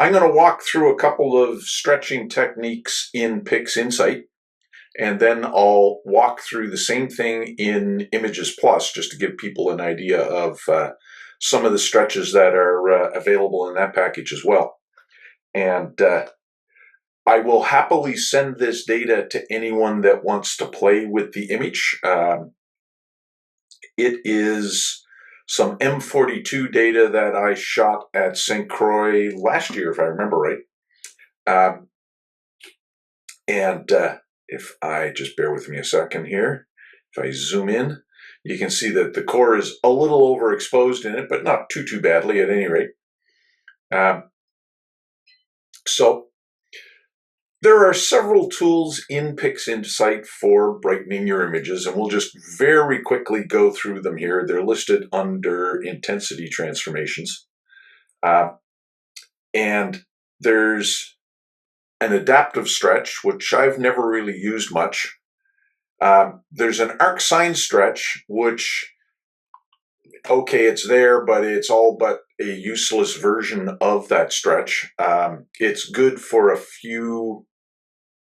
I'm going to walk through a couple of stretching techniques in PixInsight, and then I'll walk through the same thing in ImagesPlus just to give people an idea of some of the stretches that are available in that package as well. And I will happily send this data to anyone that wants to play with the image. It is some M42 data that I shot at St. Croix last year, if I remember right. If I just bear with me a second here, if I zoom in, you can see that the core is a little overexposed in it, but not too badly at any rate. So there are several tools in PixInsight for brightening your images, and we'll just very quickly go through them here. They're listed under intensity transformations. And there's an adaptive stretch, which I've never really used much. There's an ArcsinhStretch, which, okay, it's there, but it's all but a useless version of that stretch. It's good for a few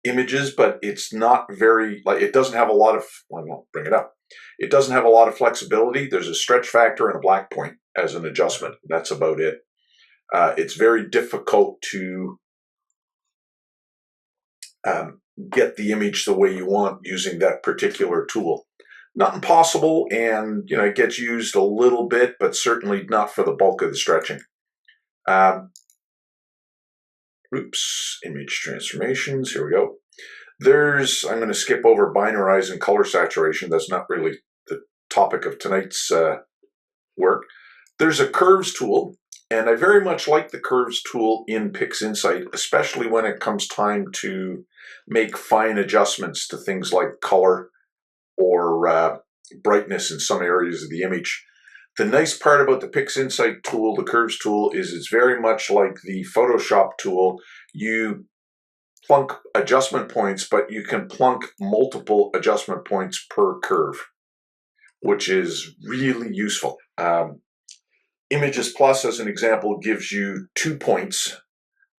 images, but it's not very, like, it doesn't have a lot of, well, I won't bring it up. It doesn't have a lot of flexibility. There's a stretch factor and a black point as an adjustment. That's about it. It's very difficult to get the image the way you want using that particular tool. Not impossible, and it gets used a little bit, but certainly not for the bulk of the stretching. Image transformations, here we go. I'm going to skip over binarize and color saturation. That's not really the topic of tonight's work. There's a curves tool, and I very much like the curves tool in PixInsight, especially when it comes time to make fine adjustments to things like color or brightness in some areas of the image. The nice part about the PixInsight tool, the curves tool, is it's very much like the Photoshop tool. You plunk adjustment points, but you can plunk multiple adjustment points per curve, which is really useful. ImagesPlus, as an example, gives you 2 points,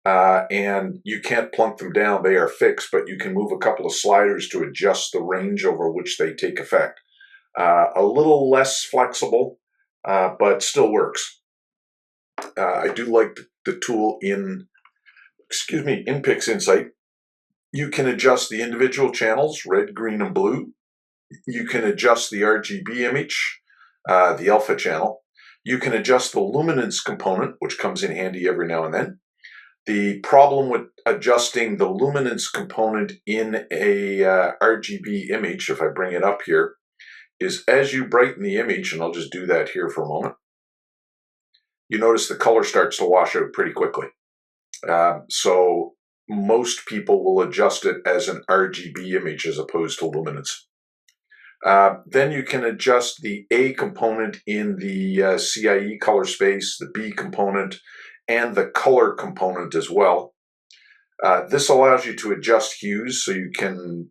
and you can't plunk them down. They are fixed, but you can move a couple of sliders to adjust the range over which they take effect. A little less flexible, but still works. I do like the tool in PixInsight. You can adjust the individual channels, red, green, and blue. You can adjust the RGB image, the alpha channel. You can adjust the luminance component, which comes in handy every now and then. The problem with adjusting the luminance component in a RGB image, if I bring it up here, is as you brighten the image, and I'll just do that here for a moment, you notice the color starts to wash out pretty quickly. So most people will adjust it as an RGB image as opposed to luminance. Then you can adjust the A component in the CIE color space, the B component, and the color component as well. This allows you to adjust hues, so you can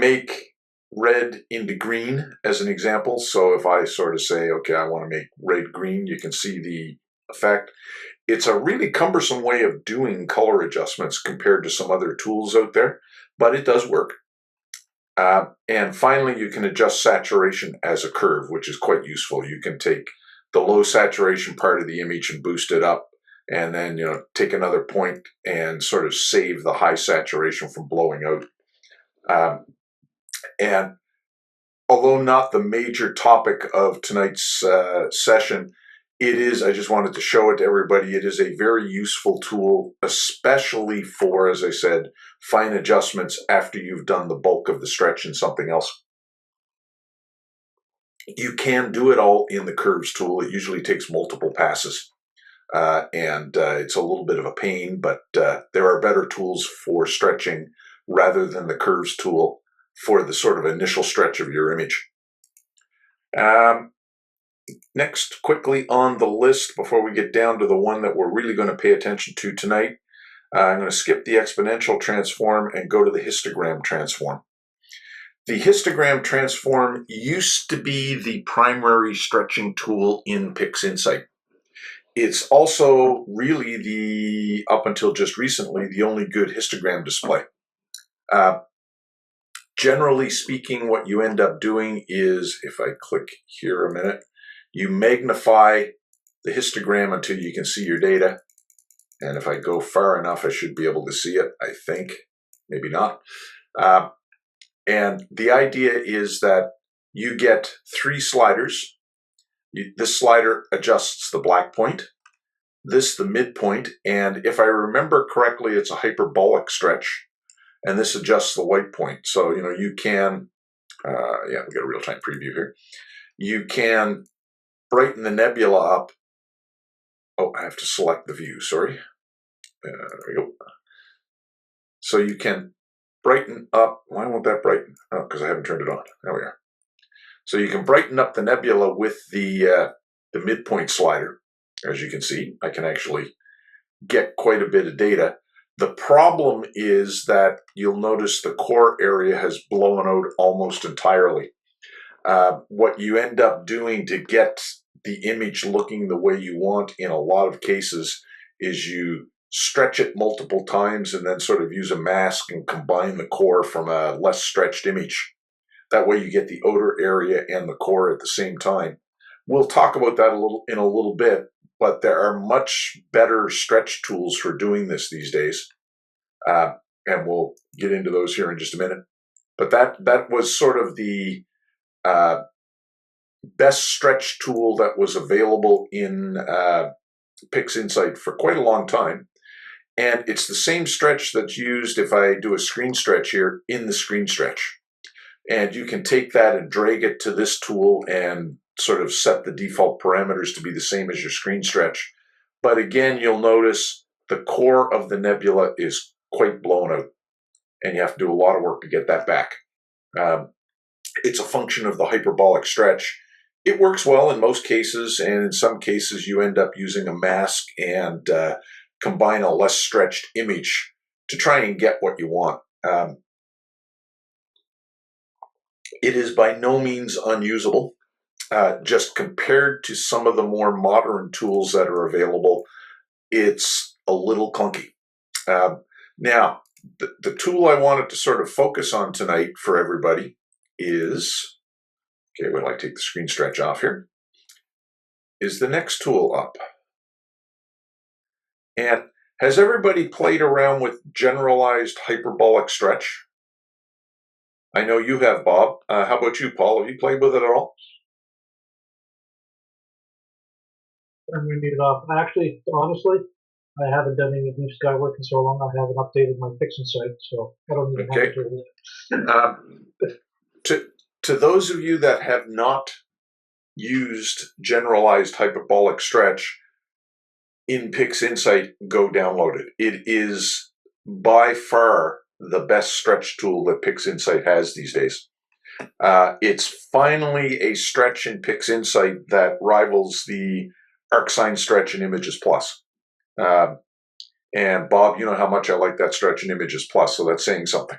make red into green as an example. So if I sort of say, okay, I want to make red green, you can see the effect. It's a really cumbersome way of doing color adjustments compared to some other tools out there, but it does work. And finally, you can adjust saturation as a curve, which is quite useful. You can take the low saturation part of the image and boost it up, and then take another point and sort of save the high saturation from blowing out. And although not the major topic of tonight's session, it is, I just wanted to show it to everybody, it is a very useful tool, especially for, as I said, fine adjustments after you've done the bulk of the stretch in something else. You can do it all in the curves tool. It usually takes multiple passes, and it's a little bit of a pain, but there are better tools for stretching rather than the curves tool for the sort of initial stretch of your image. Next, quickly on the list, before we get down to the one that we're really going to pay attention to tonight, I'm going to skip the exponential transform and go to the histogram transform. The histogram transform used to be the primary stretching tool in PixInsight. It's also really up until just recently, the only good histogram display. Generally speaking, what you end up doing is, if I click here a minute, you magnify the histogram until you can see your data. And if I go far enough, I should be able to see it, I think. Maybe not. And the idea is that you get 3 sliders. This slider adjusts the black point, this the midpoint, and if I remember correctly, it's a hyperbolic stretch, and this adjusts the white point. So, you can, we got a real-time preview here. You can brighten the nebula up. Oh, I have to select the view, sorry. There we go. So you can brighten up, why won't that brighten? Oh, because I haven't turned it on. There we are. So you can brighten up the nebula with the midpoint slider. As you can see, I can actually get quite a bit of data. The problem is that you'll notice the core area has blown out almost entirely. What you end up doing to get the image looking the way you want in a lot of cases is you stretch it multiple times and then sort of use a mask and combine the core from a less stretched image. That way you get the outer area and the core at the same time. We'll talk about that in a little bit, but there are much better stretch tools for doing this these days. And we'll get into those here in just a minute. But that was sort of the best stretch tool that was available in PixInsight for quite a long time. And it's the same stretch that's used if I do a screen stretch here in the screen stretch. And you can take that and drag it to this tool and sort of set the default parameters to be the same as your screen stretch. But again, you'll notice the core of the nebula is quite blown out, and you have to do a lot of work to get that back. It's a function of the hyperbolic stretch. It works well in most cases, and in some cases you end up using a mask and combine a less stretched image to try and get what you want. It is by no means unusable. Just compared to some of the more modern tools that are available, it's a little clunky. Now, the tool I wanted to sort of focus on tonight for everybody is, okay, when I take the screen stretch off here, is the next tool up. And has everybody played around with generalized hyperbolic stretch? I know you have, Bob. How about you, Paul? Have you played with it at all? I'm going to leave it off. Actually, honestly, I haven't done any blue sky work in so long. I haven't updated my PixInsight, so I don't even have to do it. To those of you that have not used generalized hyperbolic stretch in PixInsight, go download it. It is by far the best stretch tool that PixInsight has these days. It's finally a stretch in PixInsight that rivals the ArcsinhStretch and ImagesPlus. And Bob, you know how much I like that stretch in ImagesPlus, so that's saying something.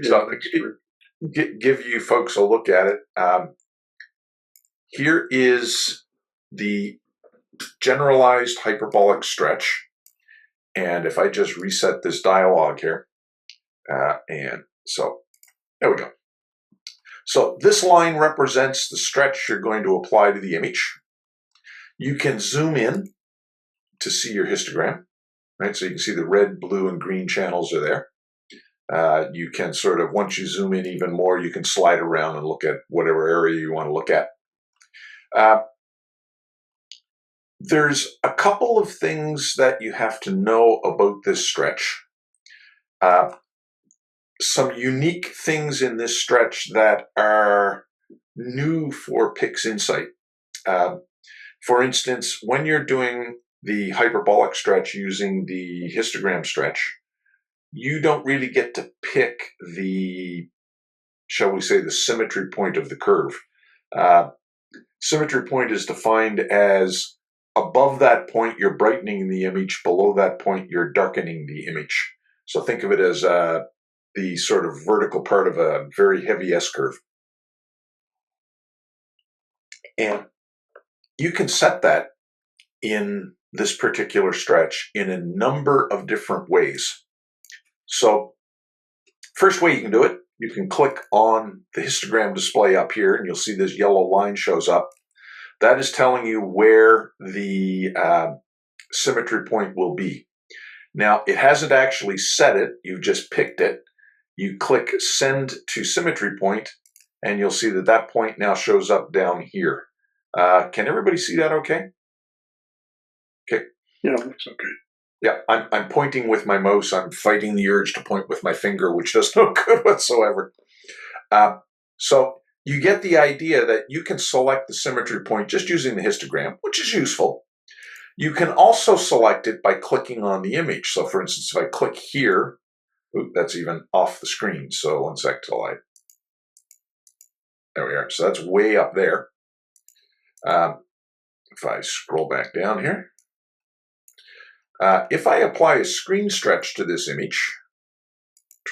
So give you folks a look at it. Here is the generalized hyperbolic stretch. And if I just reset this dialog here, and so there we go. So this line represents the stretch you're going to apply to the image. You can zoom in to see your histogram, right? So you can see the red, blue, and green channels are there. You can sort of, once you zoom in even more, you can slide around and look at whatever area you want to look at. There's a couple of things that you have to know about this stretch. Some unique things in this stretch that are new for PixInsight. For instance, when you're doing the hyperbolic stretch using the histogram stretch, you don't really get to pick the, shall we say, the symmetry point of the curve. Symmetry point is defined as above that point, you're brightening the image. Below that point, you're darkening the image. So think of it as the sort of vertical part of a very heavy S-curve. And you can set that in this particular stretch in a number of different ways. So first way you can do it, you can click on the histogram display up here and you'll see this yellow line shows up. That is telling you where the symmetry point will be. Now, it hasn't actually set it, you've just picked it. You click Send to Symmetry Point, and you'll see that that point now shows up down here. Can everybody see that okay? Okay. Yeah, looks okay. Yeah, I'm pointing with my mouse. I'm fighting the urge to point with my finger, which does no good whatsoever. So you get the idea that you can select the symmetry point just using the histogram, which is useful. You can also select it by clicking on the image. So for instance, if I click here, ooh, that's even off the screen. So one sec till there we are. So that's way up there. If I scroll back down here, if I apply a screen stretch to this image,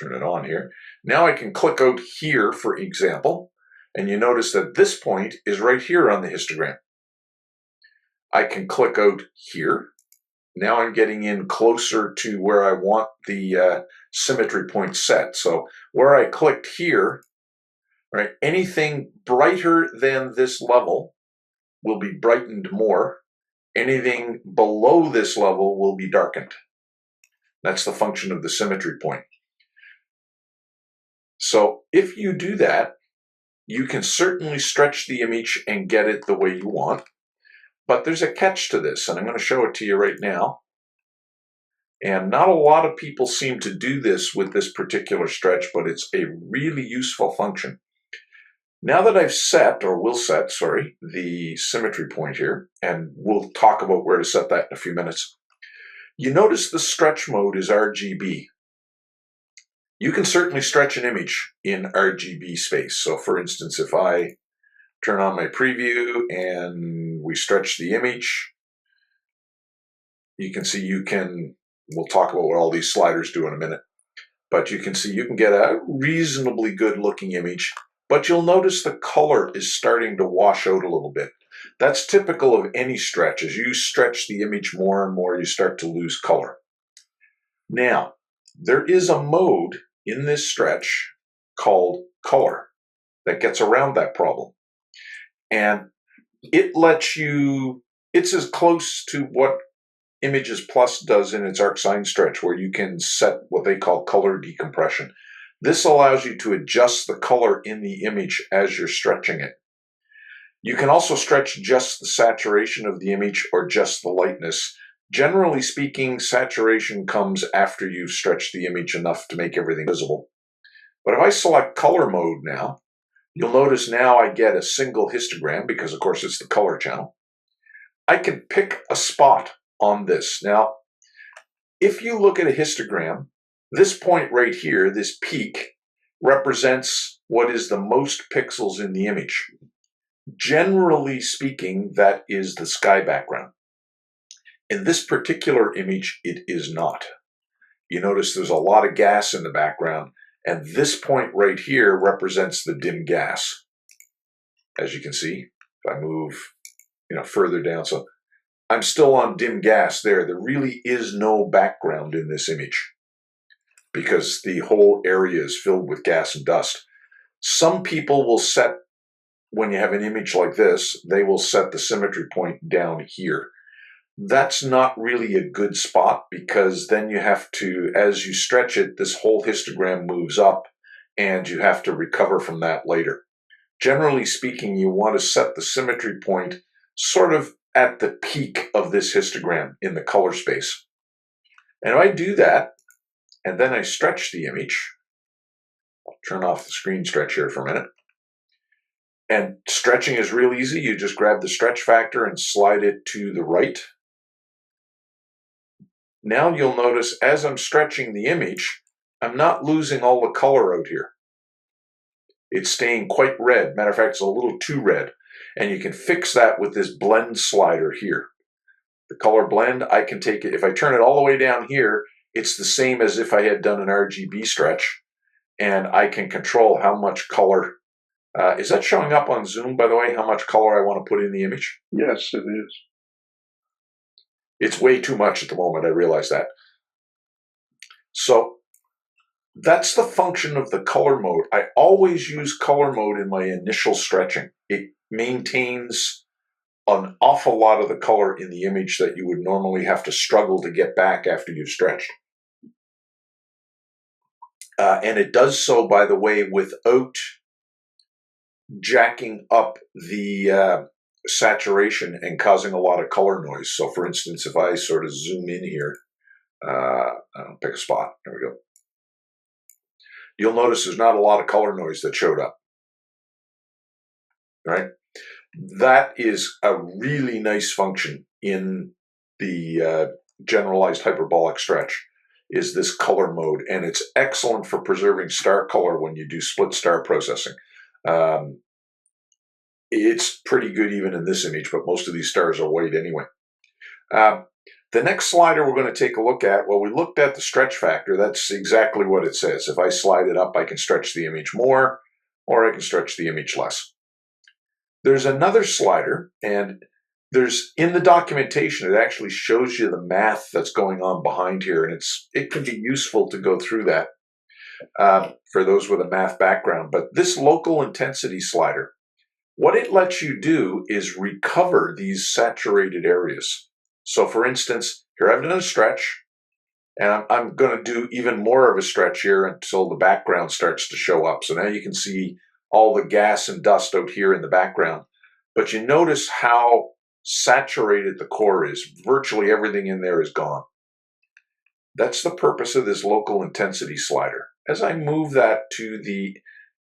turn it on here, now I can click out here, for example, and you notice that this point is right here on the histogram. I can click out here. Now I'm getting in closer to where I want the symmetry point set. So where I clicked here, right, anything brighter than this level will be brightened more. Anything below this level will be darkened. That's the function of the symmetry point. So if you do that, you can certainly stretch the image and get it the way you want. But there's a catch to this, and I'm going to show it to you right now. And not a lot of people seem to do this with this particular stretch, but it's a really useful function. Now that I've set, or will set, sorry, the symmetry point here, and we'll talk about where to set that in a few minutes, you notice the stretch mode is RGB. You can certainly stretch an image in RGB space. So for instance, if I turn on my preview and we stretch the image, you can see we'll talk about what all these sliders do in a minute, but you can see you can get a reasonably good looking image, but you'll notice the color is starting to wash out a little bit. That's typical of any stretch. As you stretch the image more and more, you start to lose color. Now, there is a mode in this stretch called color that gets around that problem. And it lets you, it's as close to what ImagesPlus does in its ArcsinhStretch, where you can set what they call color decompression. This allows you to adjust the color in the image as you're stretching it. You can also stretch just the saturation of the image or just the lightness. Generally speaking, saturation comes after you've stretched the image enough to make everything visible. But if I select color mode now, you'll notice now I get a single histogram because, of course, it's the color channel. I can pick a spot on this. Now, if you look at a histogram, this point right here, this peak, represents what is the most pixels in the image. Generally speaking, that is the sky background. In this particular image, it is not. You notice there's a lot of gas in the background, and this point right here represents the dim gas. As you can see, if I move further down, so I'm still on dim gas there. There really is no background in this image because the whole area is filled with gas and dust. Some people will set, when you have an image like this, they will set the symmetry point down here. That's not really a good spot because then you have to, as you stretch it, this whole histogram moves up and you have to recover from that later. Generally speaking, you want to set the symmetry point sort of at the peak of this histogram in the color space. And if I do that, and then I stretch the image, I'll turn off the screen stretch here for a minute. And stretching is real easy. You just grab the stretch factor and slide it to the right. Now you'll notice as I'm stretching the image, I'm not losing all the color out here. It's staying quite red. Matter of fact, it's a little too red. And you can fix that with this blend slider here. The color blend, I can take it, if I turn it all the way down here, it's the same as if I had done an RGB stretch. and I can control how much color. Is that showing up on Zoom, by the way, how much color I want to put in the image? Yes, it is. It's way too much at the moment, I realize that. So that's the function of the color mode. I always use color mode in my initial stretching. It maintains an awful lot of the color in the image that you would normally have to struggle to get back after you've stretched. And it does so, by the way, without jacking up the saturation and causing a lot of color noise. So for instance, if I sort of zoom in here, I'll pick a spot, there we go. You'll notice there's not a lot of color noise that showed up, right? That is a really nice function in the generalized hyperbolic stretch, is this color mode, and it's excellent for preserving star color when you do split star processing. It's pretty good even in this image, but most of these stars are white anyway. The next slider we're going to take a look at, well, we looked at the stretch factor. That's exactly what it says. If I slide it up, I can stretch the image more, or I can stretch the image less. There's another slider, and there's, in the documentation, it actually shows you the math that's going on behind here, and it can be useful to go through that for those with a math background. But this local intensity slider, what it lets you do is recover these saturated areas. So for instance, here I've done a stretch, and I'm going to do even more of a stretch here until the background starts to show up. So now you can see all the gas and dust out here in the background. But you notice how saturated the core is. Virtually everything in there is gone. That's the purpose of this local intensity slider. As I move that to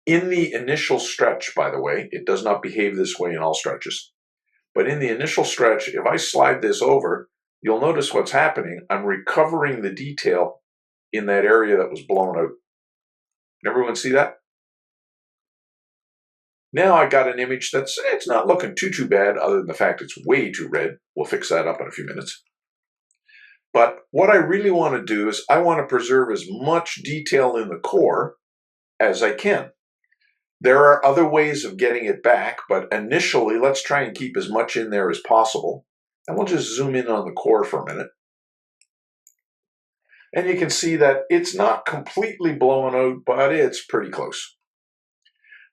in the initial stretch, by the way, it does not behave this way in all stretches. But in the initial stretch, if I slide this over, you'll notice what's happening. I'm recovering the detail in that area that was blown out. Can everyone see that? Now I got an image it's not looking too bad, other than the fact it's way too red. We'll fix that up in a few minutes. But what I really want to do is I want to preserve as much detail in the core as I can. There are other ways of getting it back, but initially let's try and keep as much in there as possible. And we'll just zoom in on the core for a minute. And you can see that it's not completely blown out, but it's pretty close.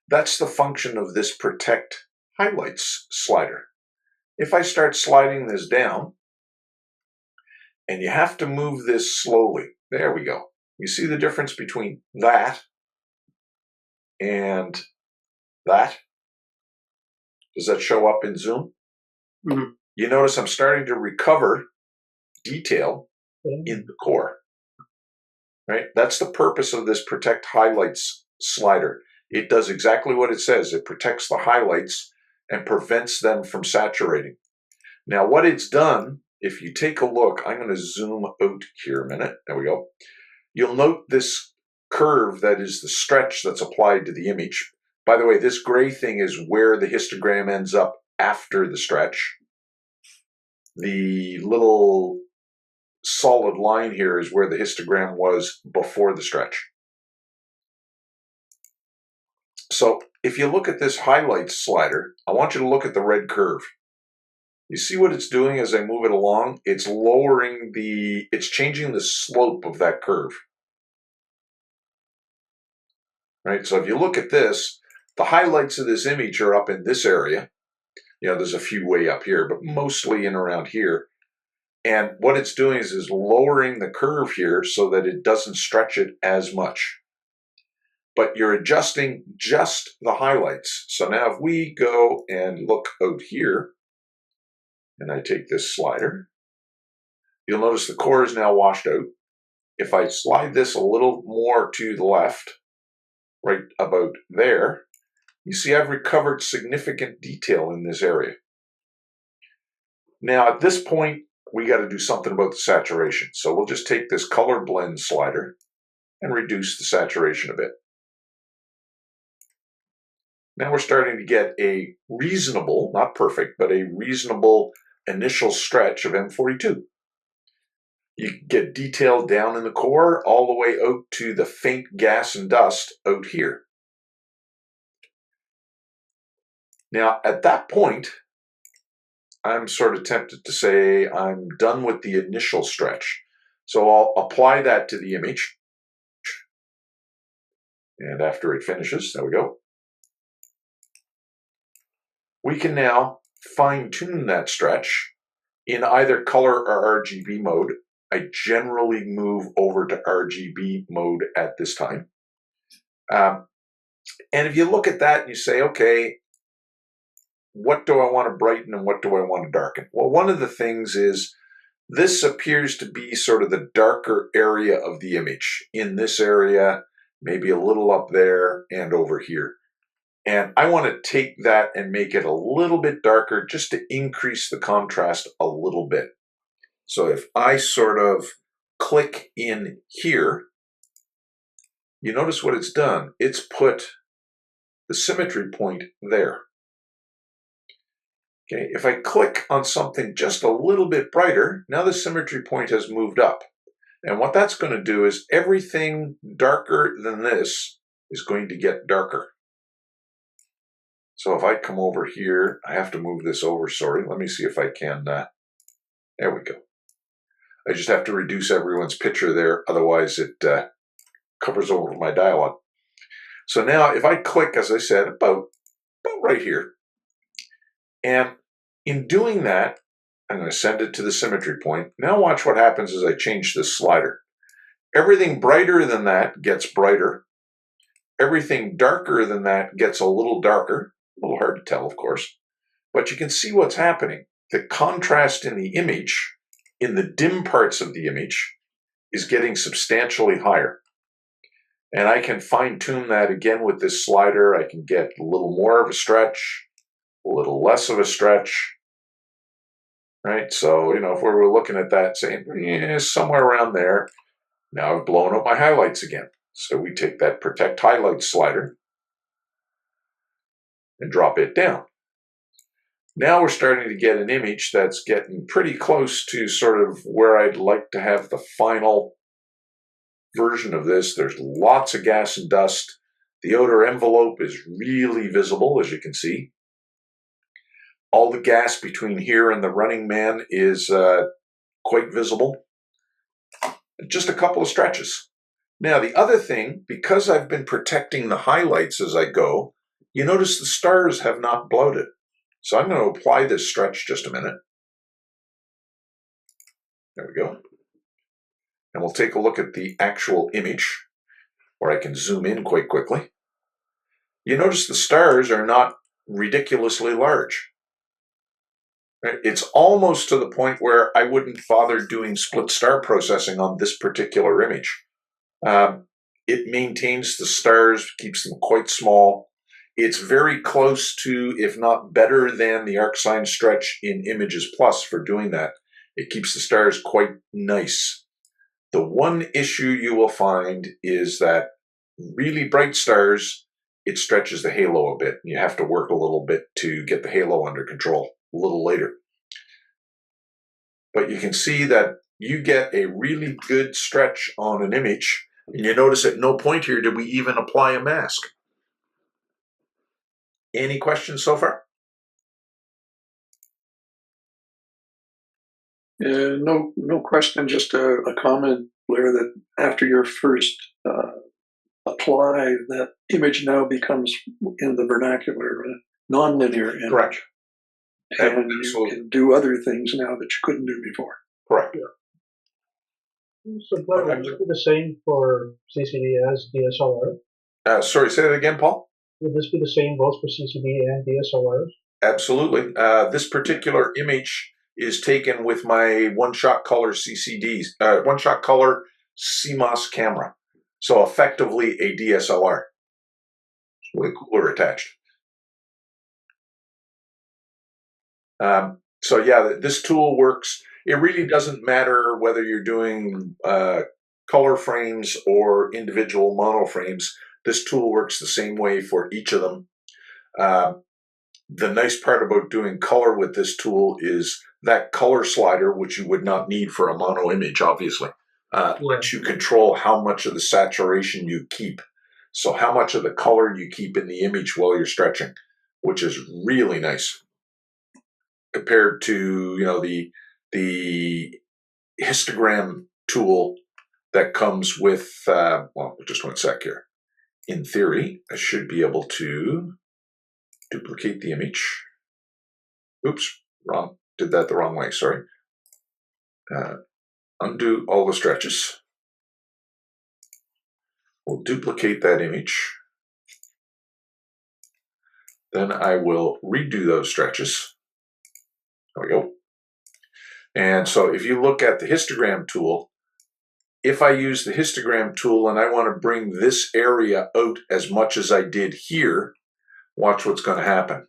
That's the function of this Protect Highlights slider. If I start sliding this down, and you have to move this slowly. There we go. You see the difference between that and that? Does that show up in Zoom? Mm-hmm. You notice I'm starting to recover detail in the core, right? That's the purpose of this Protect Highlights slider. It does exactly what it says. It protects the highlights and prevents them from saturating. Now, what it's done, if you take a look, I'm going to zoom out here a minute. There we go. You'll note this curve that is the stretch that's applied to the image. By the way, this gray thing is where the histogram ends up after the stretch. The little solid line here is where the histogram was before the stretch. So if you look at this highlights slider, I want you to look at the red curve. You see what it's doing as I move it along? It's lowering it's changing the slope of that curve. Right? So if you look at this, the highlights of this image are up in this area. You know, there's a few way up here, but mostly in around here. And what it's doing is lowering the curve here so that it doesn't stretch it as much. But you're adjusting just the highlights. So now if we go and look out here, and I take this slider, you'll notice the core is now washed out. If I slide this a little more to the left, right about there, you see I've recovered significant detail in this area. Now at this point, we got to do something about the saturation. So we'll just take this color blend slider and reduce the saturation a bit. Now we're starting to get a reasonable, not perfect, but a reasonable initial stretch of M42. You get detail down in the core all the way out to the faint gas and dust out here. Now, at that point, I'm sort of tempted to say I'm done with the initial stretch. So I'll apply that to the image. And after it finishes, there we go. We can now fine-tune that stretch in either color or RGB mode. I generally move over to RGB mode at this time. And if you look at that and you say, okay, what do I want to brighten and what do I want to darken? Well, one of the things is this appears to be sort of the darker area of the image. In this area, maybe a little up there and over here. And I want to take that and make it a little bit darker just to increase the contrast a little bit. So if I sort of click in here, you notice what it's done. It's put the symmetry point there. Okay, if I click on something just a little bit brighter, now the symmetry point has moved up. And what that's going to do is everything darker than this is going to get darker. So if I come over here, I have to move this over, sorry. Let me see if I can, there we go. I just have to reduce everyone's picture there, otherwise it covers over my dialog. So now if I click, as I said, about right here, and in doing that, I'm going to send it to the symmetry point. Now watch what happens as I change this slider. Everything brighter than that gets brighter. Everything darker than that gets a little darker. A little hard to tell, of course. But you can see what's happening. The contrast in the image, in the dim parts of the image, is getting substantially higher. And I can fine-tune that again with this slider. I can get a little more of a stretch, a little less of a stretch. Right? So, you know, if we were looking at that saying, yeah, somewhere around there, now I've blown up my highlights again. So we take that Protect Highlights slider and drop it down. Now we're starting to get an image that's getting pretty close to sort of where I'd like to have the final version of this. There's lots of gas and dust. The outer envelope is really visible, as you can see. All the gas between here and the running man is quite visible. Just a couple of stretches. Now, the other thing, because I've been protecting the highlights as I go, you notice the stars have not bloated. So I'm going to apply this stretch just a minute. There we go. And we'll take a look at the actual image, where I can zoom in quite quickly. You notice the stars are not ridiculously large. It's almost to the point where I wouldn't bother doing split star processing on this particular image. It maintains the stars, keeps them quite small. It's very close to, if not better than, the ArcsinhStretch in ImagesPlus for doing that. It keeps the stars quite nice. The one issue you will find is that really bright stars, it stretches the halo a bit. You have to work a little bit to get the halo under control a little later. But you can see that you get a really good stretch on an image. And you notice at no point here did we even apply a mask. Any questions so far? No question, just a comment, Blair, that after your first apply, that image now becomes, in the vernacular, non-linear image. Correct. And you can do other things now that you couldn't do before. Correct. Yeah. So Blair, would this be the same for CCD as DSLR? Sorry, say that again, Paul? Would this be the same both for CCD and DSLRs? Absolutely. This particular image is taken with my one-shot color CCDs, one-shot color CMOS camera. So effectively a DSLR with a cooler attached. So yeah, this tool works. It really doesn't matter whether you're doing color frames or individual mono frames. This tool works the same way for each of them. The nice part about doing color with this tool is that color slider, which you would not need for a mono image, obviously, lets you control how much of the saturation you keep. So how much of the color you keep in the image while you're stretching, which is really nice compared to, you know, the histogram tool that comes with, well, just one sec here. In theory, I should be able to duplicate the image. Oops, wrong. Did that the wrong way, sorry. Undo all the stretches. We'll duplicate that image. Then I will redo those stretches. There we go. And so if you look at the histogram tool, if I use the histogram tool and I want to bring this area out as much as I did here, watch what's going to happen.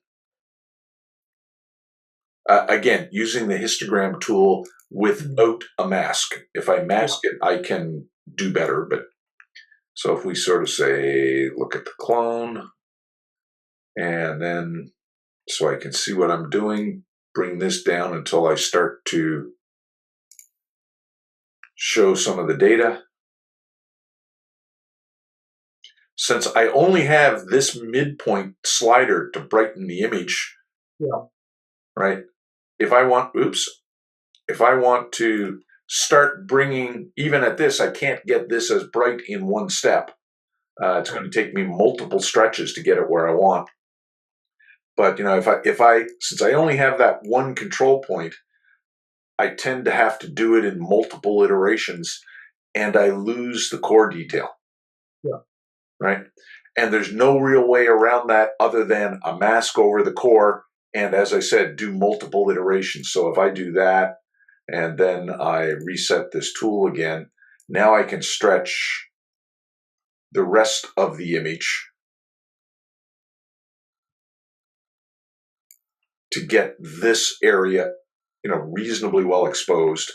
Again, using the histogram tool without a mask. If I mask it, I can do better. But so if we sort of say, look at the clone, and then so I can see what I'm doing, bring this down until I start to show some of the data. Since I only have this midpoint slider to brighten the image, right? If I want, if I want to start bringing, even at this, I can't get this as bright in one step. It's going to take me multiple stretches to get it where I want. But, you know, since I only have that one control point, I tend to have to do it in multiple iterations, and I lose the core detail. Right? And there's no real way around that other than a mask over the core, and as I said, do multiple iterations. So if I do that, and then I reset this tool again, now I can stretch the rest of the image to get this area, you know, reasonably well exposed.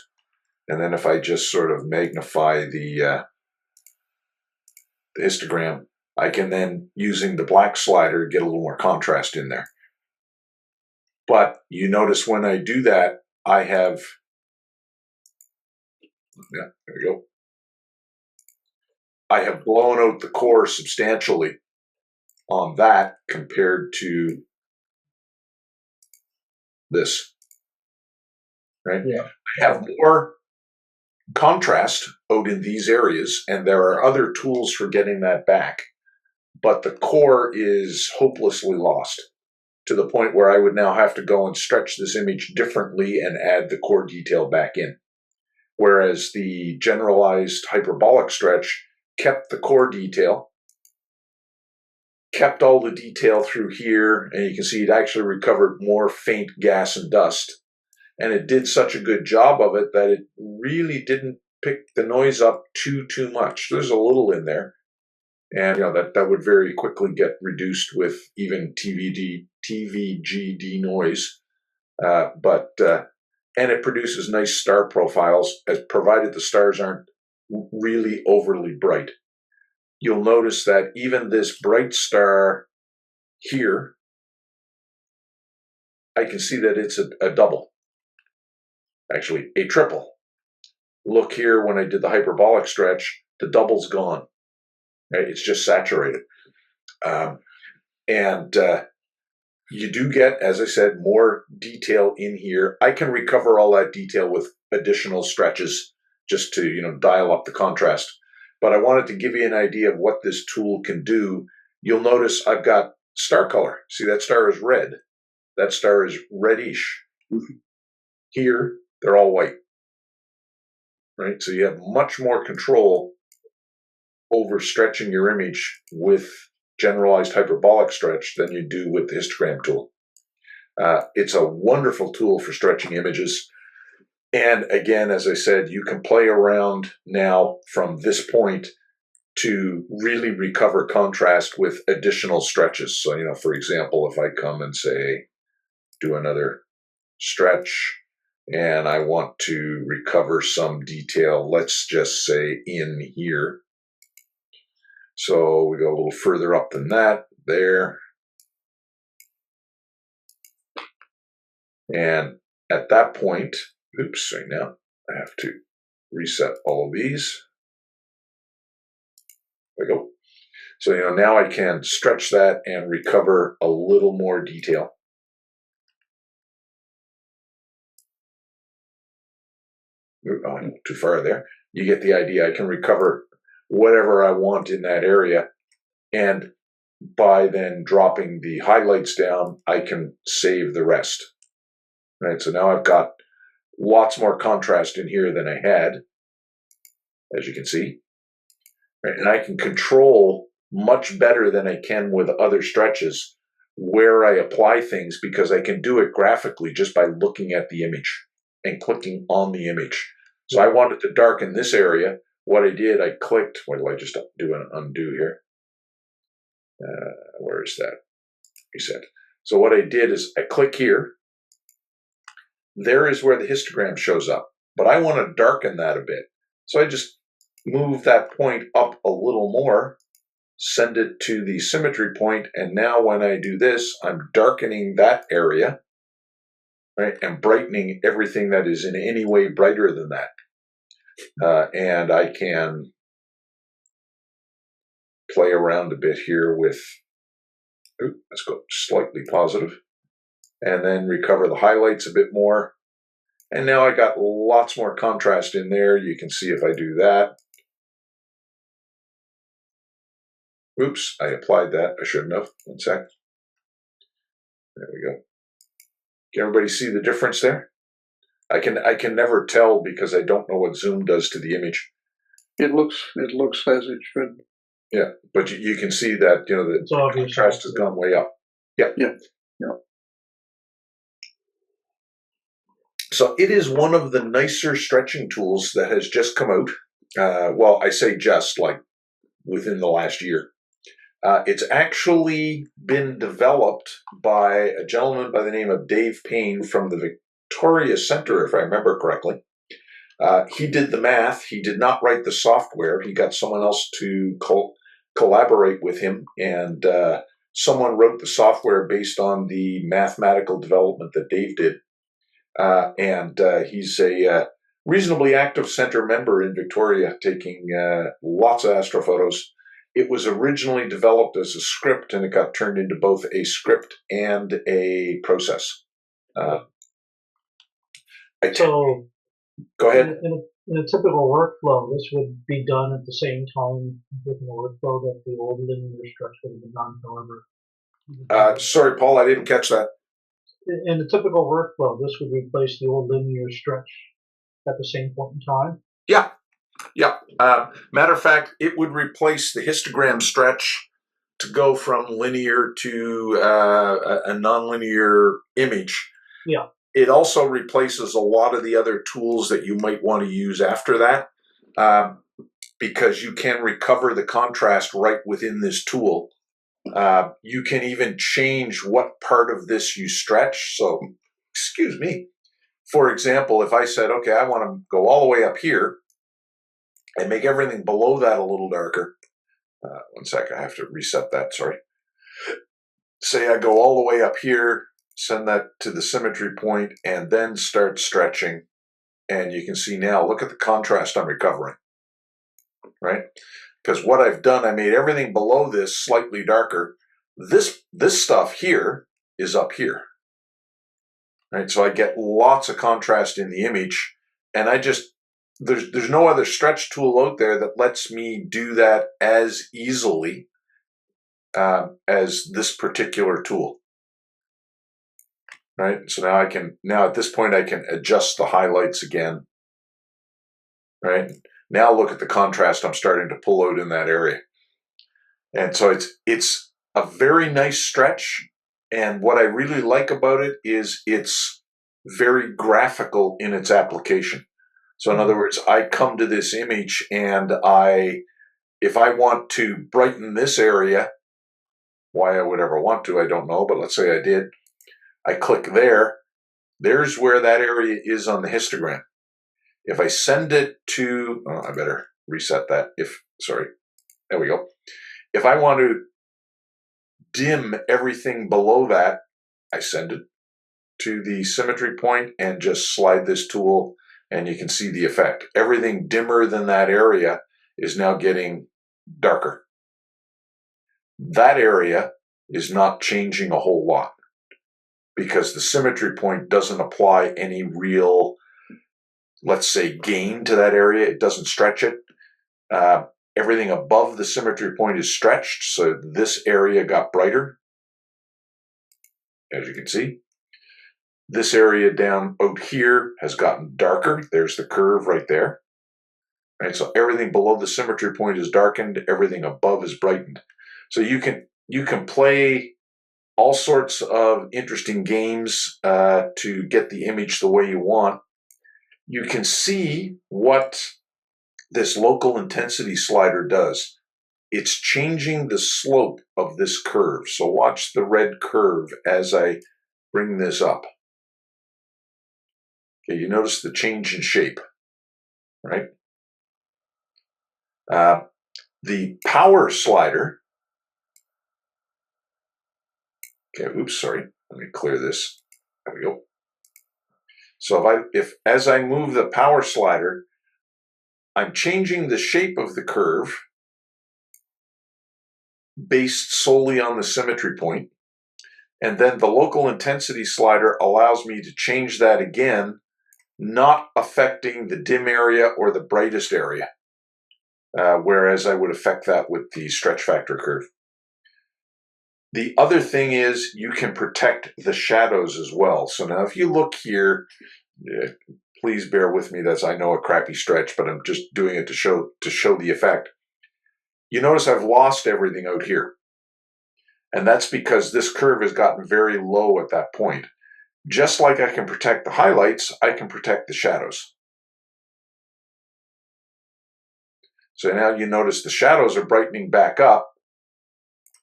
And then if I just sort of magnify the histogram, I can then, using the black slider, get a little more contrast in there. But you notice when I do that, I have, yeah, there we go. I have blown out the core substantially on that compared to this, right? Yeah. I have more contrast out in these areas, and there are other tools for getting that back. But the core is hopelessly lost to the point where I would now have to go and stretch this image differently and add the core detail back in. Whereas the generalized hyperbolic stretch kept the core detail, kept all the detail through here, and you can see it actually recovered more faint gas and dust. And it did such a good job of it that it really didn't pick the noise up too much. There's a little in there. And you know that would very quickly get reduced with even TVG denoise. And it produces nice star profiles, as provided the stars aren't really overly bright. You'll notice that even this bright star here, I can see that it's a double. Actually, a triple. Look here, when I did the hyperbolic stretch, the double's gone. Right? It's just saturated. You do get, as I said, more detail in here. I can recover all that detail with additional stretches just to, you know, dial up the contrast. But I wanted to give you an idea of what this tool can do. You'll notice I've got star color. See, that star is red. That star is reddish. Here, they're all white. Right? So you have much more control over stretching your image with generalized hyperbolic stretch than you do with the histogram tool. It's a wonderful tool for stretching images. And again, as I said, you can play around now from this point to really recover contrast with additional stretches. So, you know, for example, if I come and say, do another stretch, and I want to recover some detail, let's just say in here. So we go a little further up than that, there. And at that point, oops, sorry, now I have to reset all of these. There we go. So, now I can stretch that and recover a little more detail. Oh, I went too far there. You get the idea. I can recover whatever I want in that area. And by then dropping the highlights down, I can save the rest. Right, so now I've got lots more contrast in here than I had, as you can see. Right, and I can control much better than I can with other stretches where I apply things, because I can do it graphically just by looking at the image and clicking on the image. So I wanted to darken this area. What I did, I clicked, what do I just do an undo here? Where is that? Reset. So what I did is I click here. There is where the histogram shows up, but I want to darken that a bit. So I just move that point up a little more, send it to the symmetry point, and now when I do this, I'm darkening that area, right, and brightening everything that is in any way brighter than that. And I can play around a bit here with, let's go slightly positive, and then recover the highlights a bit more. And now I got lots more contrast in there. You can see if I do that. Oops, I applied that. I shouldn't have. One sec. There we go. Can everybody see the difference there? I can never tell because I don't know what zoom does to the image. It looks as it should. Yeah, but you can see that the contrast has gone way up. Yeah. So it is one of the nicer stretching tools that has just come out. Well, I say just, like within the last year. It's actually been developed by a gentleman by the name of Dave Payne from the Victoria Center, if I remember correctly. He did the math. He did not write the software. He got someone else to collaborate with him, and someone wrote the software based on the mathematical development that Dave did. And he's a reasonably active center member in Victoria, taking lots of astrophotos. It was originally developed as a script, and it got turned into both a script and a process. Go ahead. In a typical workflow, this would be done at the same time within the workflow that the old linear stretch would have been done, however. Sorry, Paul, I didn't catch that. In the typical workflow, this would replace the old linear stretch at the same point in time? Yeah. Matter of fact, it would replace the histogram stretch to go from linear to a nonlinear image. Yeah. It also replaces a lot of the other tools that you might want to use after that, because you can recover the contrast right within this tool. You can even change what part of this you stretch. So, excuse me. For example, if I said, okay, I want to go all the way up here and make everything below that a little darker. One sec, I have to reset that, sorry. Say I go all the way up here, send that to the symmetry point, and then start stretching. And you can see now, look at the contrast I'm recovering, right? Because what I've done, I made everything below this slightly darker. This stuff here is up here, right? So I get lots of contrast in the image, and there's no other stretch tool out there that lets me do that as easily as this particular tool, right? So now at this point I can adjust the highlights again, right? Now look at the contrast I'm starting to pull out in that area. And so it's a very nice stretch, and what I really like about it is it's very graphical in its application. So in other words, I come to this image and if I want to brighten this area, why I would ever want to, I don't know, but let's say I did. I click there. There's where that area is on the histogram. If I send it to, I better reset that. Sorry, there we go. If I want to dim everything below that, I send it to the symmetry point and just slide this tool, and you can see the effect. Everything dimmer than that area is now getting darker. That area is not changing a whole lot because the symmetry point doesn't apply any real, let's say, gain to that area. It doesn't stretch it. Everything above the symmetry point is stretched, so this area got brighter, as you can see. This area down out here has gotten darker. There's the curve right there. Right, so everything below the symmetry point is darkened. Everything above is brightened. So you can play all sorts of interesting games to get the image the way you want. You can see what this local intensity slider does. It's changing the slope of this curve. So watch the red curve as I bring this up. Okay, you notice the change in shape, right? The power slider. Okay, oops, sorry. Let me clear this. There we go. So if as I move the power slider, I'm changing the shape of the curve based solely on the symmetry point. And then the local intensity slider allows me to change that again, not affecting the dim area or the brightest area, whereas I would affect that with the stretch factor curve. The other thing is you can protect the shadows as well. So now if you look here, please bear with me, that's I know a crappy stretch, but I'm just doing it to show the effect. You notice I've lost everything out here. And that's because this curve has gotten very low at that point. Just like I can protect the highlights, I can protect the shadows. So now you notice the shadows are brightening back up,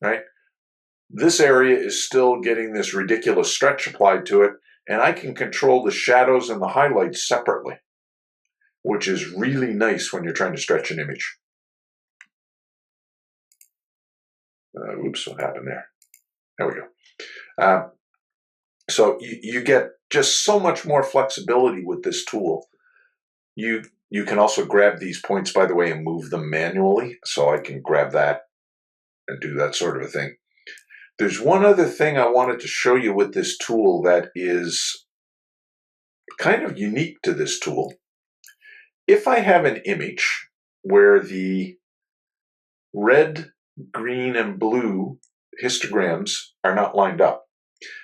right? This area is still getting this ridiculous stretch applied to it, and I can control the shadows and the highlights separately, which is really nice when you're trying to stretch an image. Oops, what happened there? There we go. So you get just so much more flexibility with this tool. You can also grab these points, by the way, and move them manually. So I can grab that and do that sort of a thing. There's one other thing I wanted to show you with this tool that is kind of unique to this tool. If I have an image where the red, green, and blue histograms are not lined up.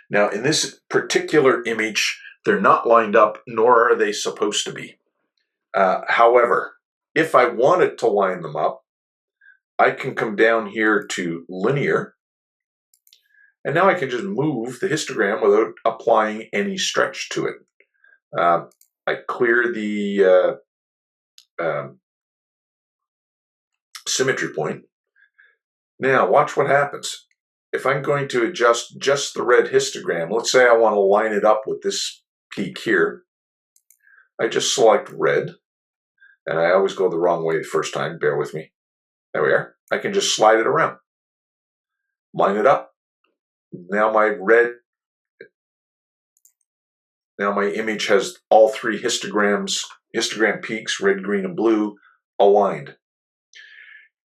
Now, in this particular image, they're not lined up, nor are they supposed to be. However, if I wanted to line them up, I can come down here to linear, and now I can just move the histogram without applying any stretch to it. I clear the symmetry point. Now, watch what happens. If I'm going to adjust just the red histogram, let's say I want to line it up with this peak here, I just select red, and I always go the wrong way the first time, bear with me. There we are. I can just slide it around. Line it up. Now my image has all three histogram peaks, red, green, and blue, aligned.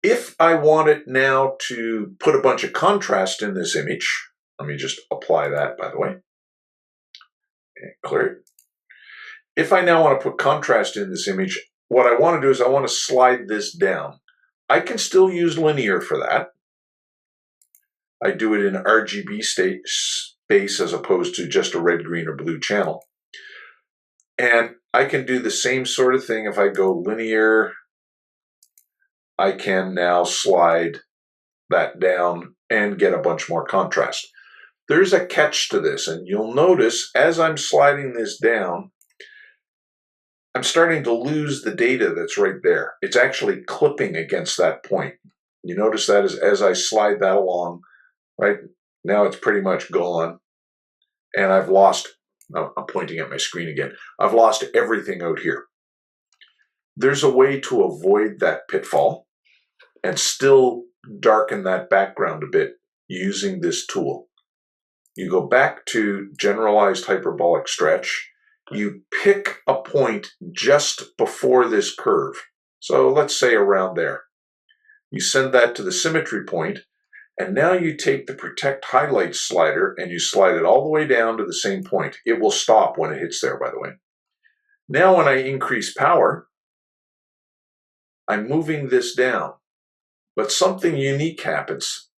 If I wanted now to put a bunch of contrast in this image, let me just apply that, by the way, and clear it. If I now want to put contrast in this image, what I want to do is I want to slide this down. I can still use linear for that. I do it in RGB space as opposed to just a red, green, or blue channel. And I can do the same sort of thing if I go linear. I can now slide that down and get a bunch more contrast. There's a catch to this, and you'll notice as I'm sliding this down, I'm starting to lose the data that's right there. It's actually clipping against that point. You notice that as I slide that along, right? Now it's pretty much gone, and I've lost, I'm pointing at my screen again, I've lost everything out here. There's a way to avoid that pitfall and still darken that background a bit using this tool. you go back to generalized hyperbolic stretch, you pick a point just before this curve. So let's say around there. You send that to the symmetry point, and now you take the protect highlight slider and you slide it all the way down to the same point. It will stop when it hits there, by the way. Now when I increase power, I'm moving this down, but something unique happens.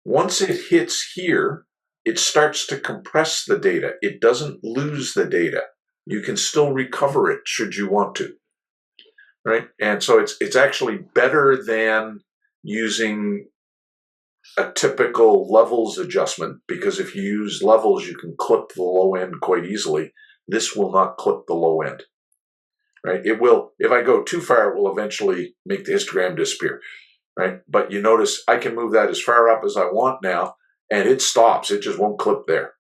Once it hits here, it starts to compress the data. It doesn't lose the data. You can still recover it should you want to, right? And so it's actually better than using a typical levels adjustment, because if you use levels, you can clip the low end quite easily. This will not clip the low end, right? It will, if I go too far, it will eventually make the histogram disappear, right? But you notice I can move that as far up as I want now, and it stops. It just won't clip there.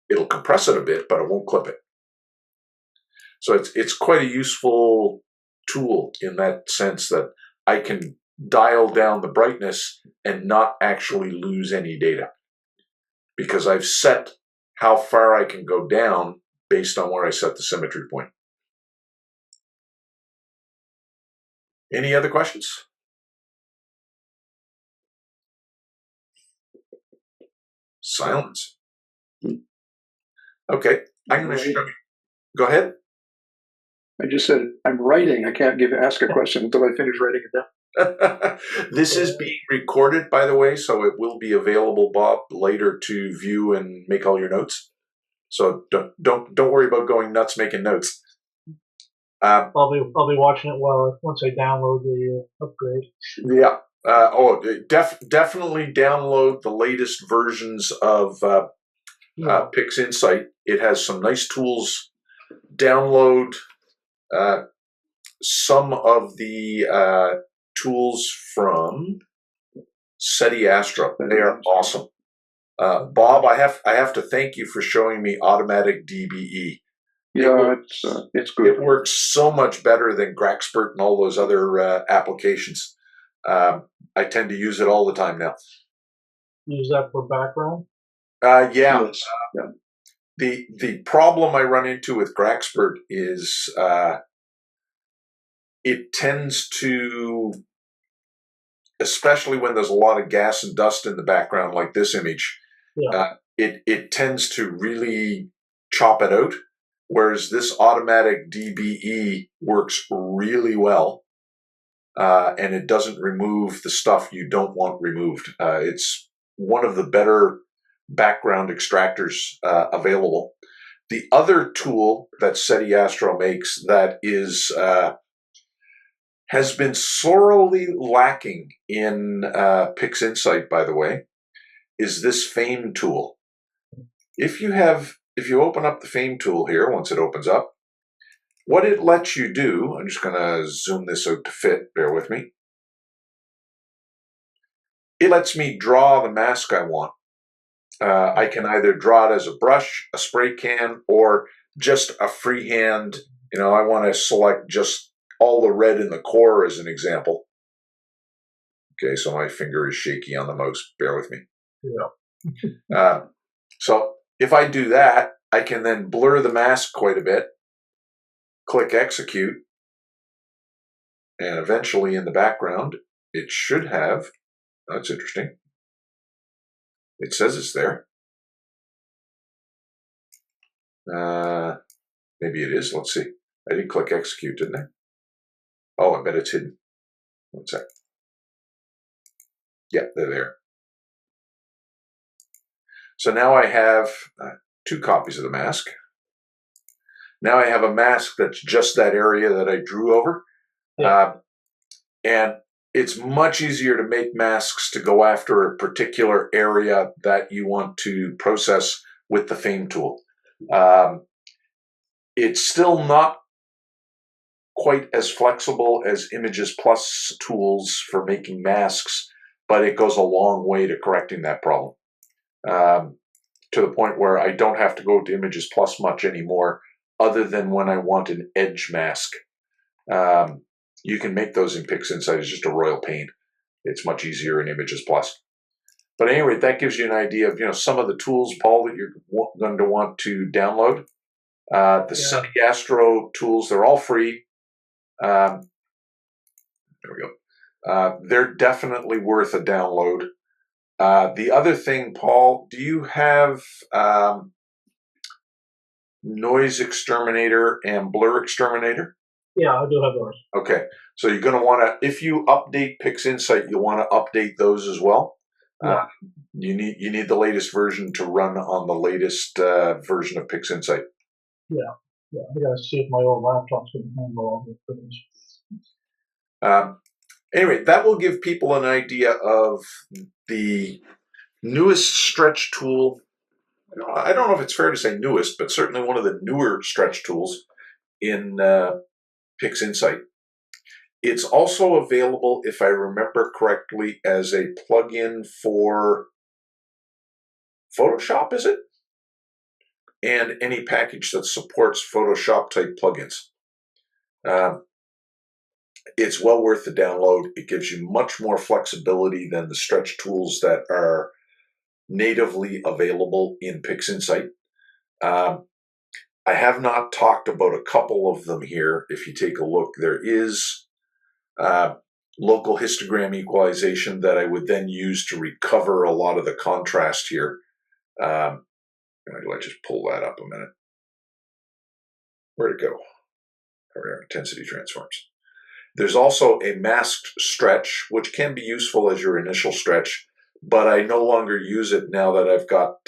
It'll compress it a bit, but it won't clip it. So it's quite a useful tool in that sense that I can dial down the brightness and not actually lose any data, because I've set how far I can go down based on where I set the symmetry point. Any other questions? Silence. Okay, I'm going to show you. Go ahead. I just said I'm writing. I can't ask a question until I finish writing it down. This is being recorded, by the way, so it will be available, Bob, later to view and make all your notes. So don't worry about going nuts making notes. I'll be watching it once I download the upgrade. Yeah. Definitely download the latest versions of PixInsight. It has some nice tools. Download some of the tools from SetiAstro. They are awesome. Bob, I have to thank you for showing me automatic DBE. Yeah, it's good. It works so much better than GraxPert and all those other applications. I tend to use it all the time now. Use that for background? Yeah. Yes. The problem I run into with GraxPert is it tends to, especially when there's a lot of gas and dust in the background like this image, it tends to really chop it out, whereas this automatic DBE works really well, and it doesn't remove the stuff you don't want removed. It's one of the better background extractors available. The other tool that SetiAstro makes that is has been sorely lacking in PixInsight, by the way, is this FAME tool. If you open up the FAME tool here, once it opens up, what it lets you do, I'm just going to zoom this out to fit, bear with me. It lets me draw the mask I want. I can either draw it as a brush, a spray can, or just a freehand. I want to select just all the red in the core as an example. Okay, so my finger is shaky on the mouse. Bear with me. Yeah. So if I do that, I can then blur the mask quite a bit, click execute, and eventually in the background, it should have, that's interesting. It says it's there. Maybe it is. Let's see. I didn't click execute, didn't I? Oh, I bet it's hidden. One sec. Yeah, they're there. So now I have 2 copies of the mask. Now I have a mask that's just that area that I drew over. Yeah. And it's much easier to make masks to go after a particular area that you want to process with the FAME tool. It's still not quite as flexible as ImagesPlus tools for making masks, but it goes a long way to correcting that problem. To the point where I don't have to go to ImagesPlus much anymore, other than when I want an edge mask. You can make those in PixInsight. It's just a royal pain. It's much easier in ImagesPlus. But anyway, that gives you an idea of some of the tools, Paul, that you're going to want to download. The SetiAstro tools, they're all free. There we go. They're definitely worth a download. The other thing, Paul, do you have NoiseXterminator and BlurXterminator? Yeah, I do have those. Okay, so you're going to want to, if you update PixInsight, you'll want to update those as well. Yeah. You need the latest version to run on the latest version of PixInsight. Yeah, I gotta see if my old laptop's going to handle all the things. Anyway, that will give people an idea of the newest stretch tool. I don't know if it's fair to say newest, but certainly one of the newer stretch tools in PixInsight. It's also available, if I remember correctly, as a plugin for Photoshop, is it? And any package that supports Photoshop type plugins. It's well worth the download. It gives you much more flexibility than the stretch tools that are natively available in PixInsight. I have not talked about a couple of them here. If you take a look, there is local histogram equalization that I would then use to recover a lot of the contrast here. Do I just pull that up a minute? Where'd it go? There we are, intensity transforms. There's also a masked stretch, which can be useful as your initial stretch, but I no longer use it now that I've got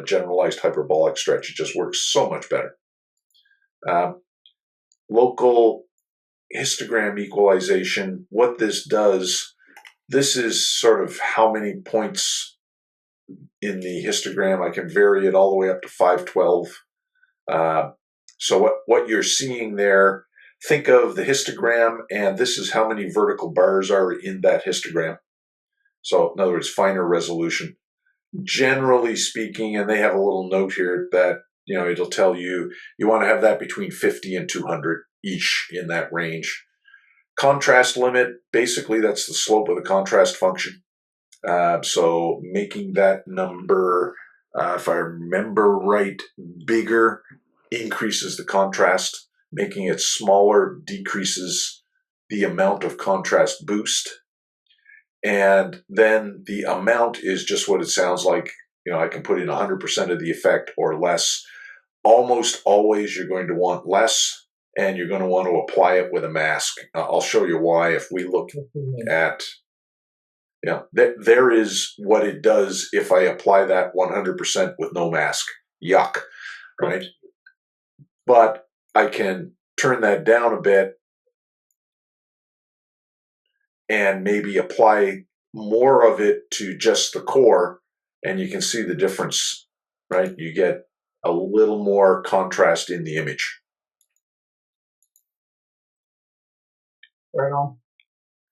generalized hyperbolic stretch. It just works so much better. Local histogram equalization, what this does, this is sort of how many points in the histogram. I can vary it all the way up to 512. So what you're seeing there, think of the histogram, and this is how many vertical bars are in that histogram. So in other words, finer resolution. Generally speaking, and they have a little note here that it'll tell you want to have that between 50 and 200 each in that range. Contrast limit, basically that's the slope of the contrast function. So making that number, if I remember right, bigger increases the contrast. Making it smaller decreases the amount of contrast boost. And then the amount is just what it sounds like. I can put in 100% of the effect or less. Almost always you're going to want less, and you're going to want to apply it with a mask. I'll show you why if we look at, there is what it does if I apply that 100% with no mask. Yuck, right? But I can turn that down a bit and maybe apply more of it to just the core, and you can see the difference, right? You get a little more contrast in the image. Right on.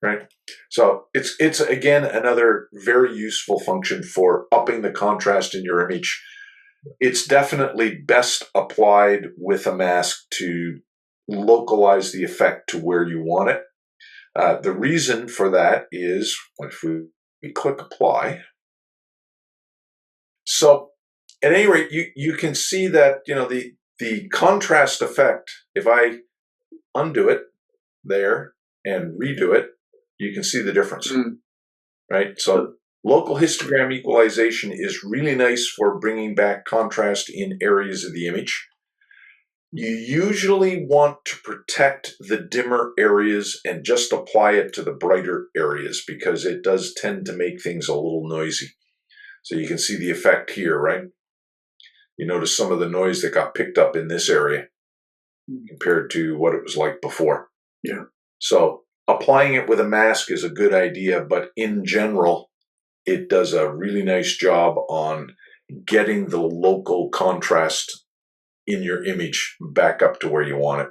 Right. So it's again another very useful function for upping the contrast in your image. It's definitely best applied with a mask to localize the effect to where you want it. The reason for that is if we click apply. So at any rate, you can see that the contrast effect, if I undo it there and redo it, you can see the difference, right? So local histogram equalization is really nice for bringing back contrast in areas of the image. You usually want to protect the dimmer areas and just apply it to the brighter areas because it does tend to make things a little noisy. So you can see the effect here, right? You notice some of the noise that got picked up in this area compared to what it was like before. Yeah. So applying it with a mask is a good idea, but in general, it does a really nice job on getting the local contrast in your image back up to where you want it.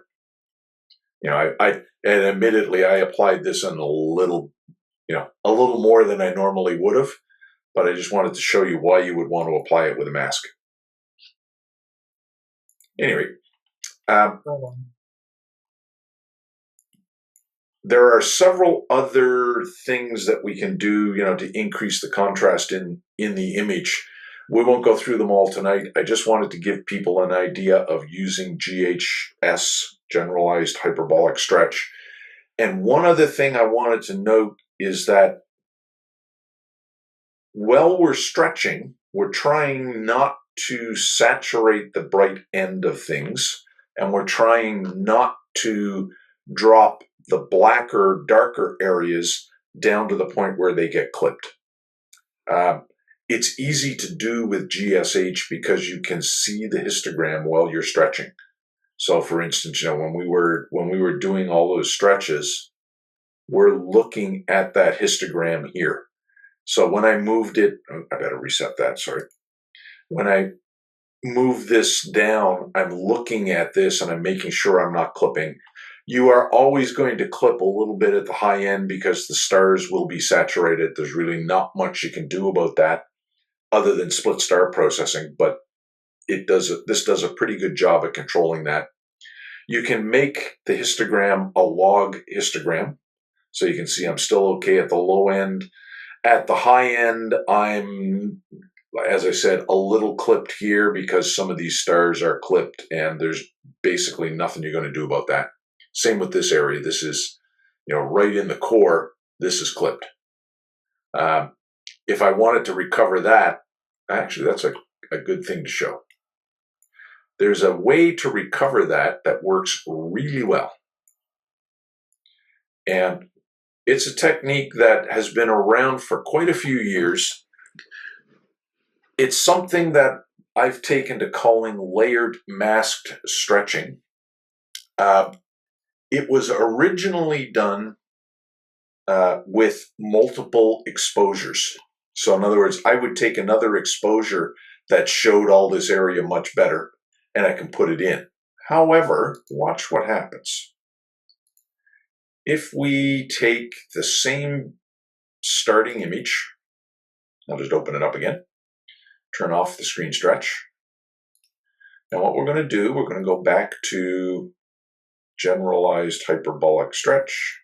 And admittedly, I applied this on a little more than I normally would have, but I just wanted to show you why you would want to apply it with a mask. Anyway, there are several other things that we can do, to increase the contrast in in the image. We won't go through them all tonight. I just wanted to give people an idea of using GHS, Generalized Hyperbolic Stretch. And one other thing I wanted to note is that while we're stretching, we're trying not to saturate the bright end of things, and we're trying not to drop the blacker, darker areas down to the point where they get clipped. It's easy to do with GSH because you can see the histogram while you're stretching. So, for instance, when we were doing all those stretches, we're looking at that histogram here. So when I moved it, I better reset that. Sorry. When I move this down, I'm looking at this and I'm making sure I'm not clipping. You are always going to clip a little bit at the high end because the stars will be saturated. There's really not much you can do about that other than split star processing, but this does a pretty good job at controlling that. You can make the histogram a log histogram, so you can see I'm still okay at the low end. At the high end, I'm, as I said, a little clipped here because some of these stars are clipped and there's basically nothing you're going to do about that. Same with this area. This is, right in the core, this is clipped. If I wanted to recover that, actually, that's a good thing to show. There's a way to recover that works really well. And it's a technique that has been around for quite a few years. It's something that I've taken to calling layered masked stretching. It was originally done with multiple exposures. So in other words, I would take another exposure that showed all this area much better, and I can put it in. However, watch what happens. If we take the same starting image, I'll just open it up again, turn off the screen stretch. Now what we're going to do, we're going to go back to Generalized Hyperbolic Stretch,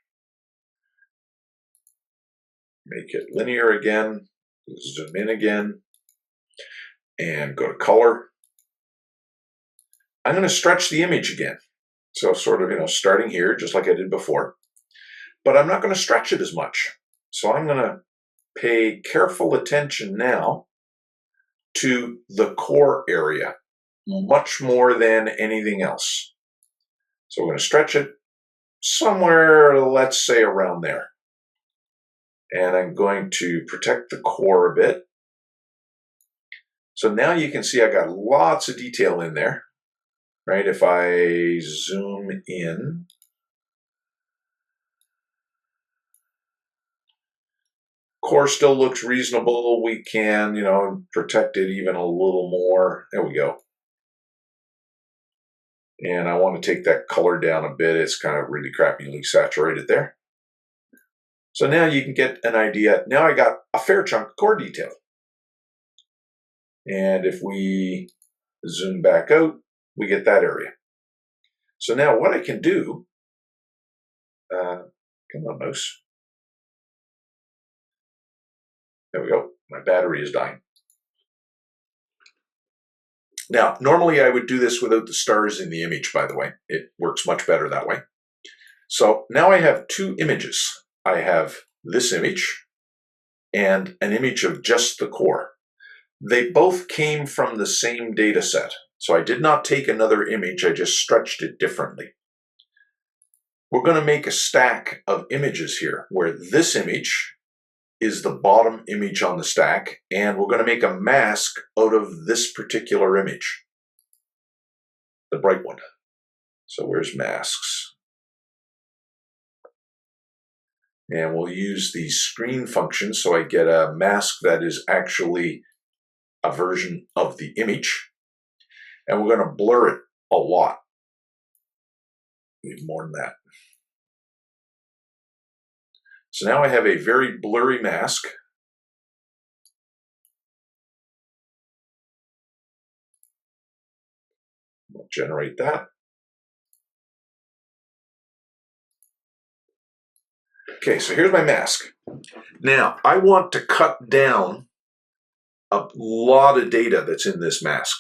make it linear again, zoom in again, and go to color. I'm going to stretch the image again. So sort of, starting here, just like I did before. But I'm not going to stretch it as much. So I'm going to pay careful attention now to the core area, much more than anything else. So we're going to stretch it somewhere, let's say around there. And I'm going to protect the core a bit. So now you can see I got lots of detail in there, right? If I zoom in, core still looks reasonable. We can, protect it even a little more. There we go. And I want to take that color down a bit. It's kind of really crappily saturated there. So now you can get an idea. Now I got a fair chunk of core detail. And if we zoom back out, we get that area. So now what I can do, come on, mouse. There we go. My battery is dying. Now, normally I would do this without the stars in the image, by the way. It works much better that way. So now I have two images. I have this image and an image of just the core. They both came from the same data set. So I did not take another image, I just stretched it differently. We're going to make a stack of images here where this image is the bottom image on the stack, and we're going to make a mask out of this particular image, the bright one. So where's masks? And we'll use the screen function so I get a mask that is actually a version of the image. And we're going to blur it a lot. Even more than that. So now I have a very blurry mask. We'll generate that. Okay, so here's my mask. Now, I want to cut down a lot of data that's in this mask.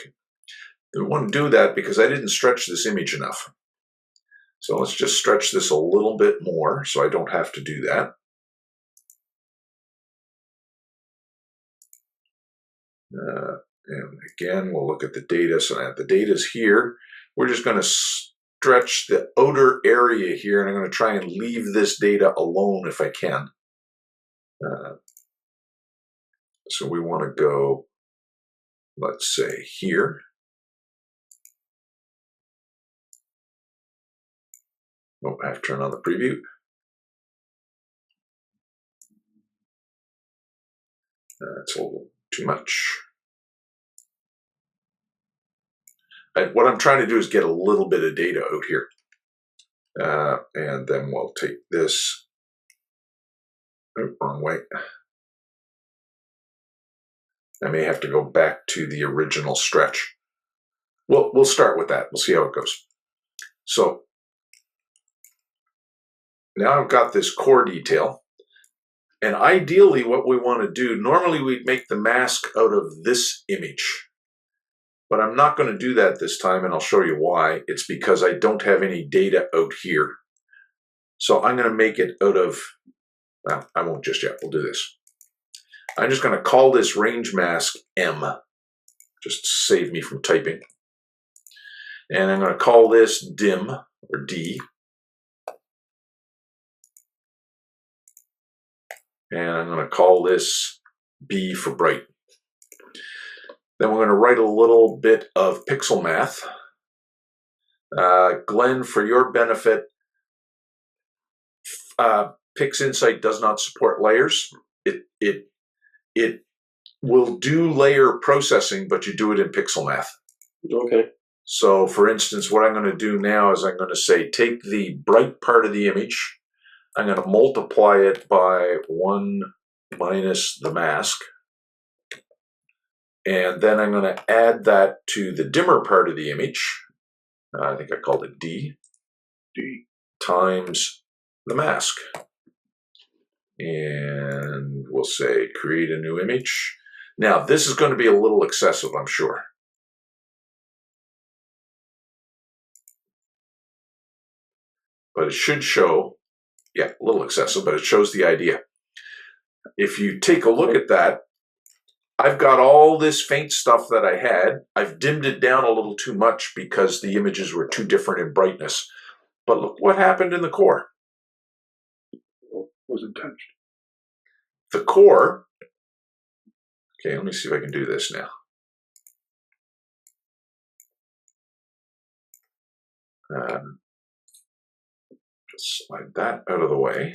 I want to do that because I didn't stretch this image enough. So let's just stretch this a little bit more so I don't have to do that. And again, we'll look at the data. So now the data's here. We're just going to stretch the outer area here, and I'm going to try and leave this data alone if I can. So we want to go, let's say, here. Oh, I have to turn on the preview. That's a little too much. What I'm trying to do is get a little bit of data out here. And then we'll take this. Oh, wrong way. I may have to go back to the original stretch. We'll start with that. We'll see how it goes. So now I've got this core detail. And ideally what we want to do, normally we'd make the mask out of this image. But I'm not going to do that this time, and I'll show you why. It's because I don't have any data out here. So I'm going to make it out of, well, I won't just yet. We'll do this. I'm just going to call this range mask M, just to save me from typing. And I'm going to call this dim, or D. And I'm going to call this B for bright. Then we're going to write a little bit of pixel math. Glenn, for your benefit, PixInsight does not support layers. It will do layer processing, but you do it in pixel math. Okay. So for instance, what I'm going to do now is I'm going to say, take the bright part of the image. I'm going to multiply it by 1 minus the mask. And then I'm going to add that to the dimmer part of the image. I think I called it D times the mask. And we'll say create a new image. Now this is going to be a little excessive, I'm sure. But it should show, yeah, a little excessive, but it shows the idea. If you take a look at that, I've got all this faint stuff that I had. I've dimmed it down a little too much because the images were too different in brightness. But look what happened in the core. Wasn't touched. The core, okay, let me see if I can do this now. Just slide that out of the way.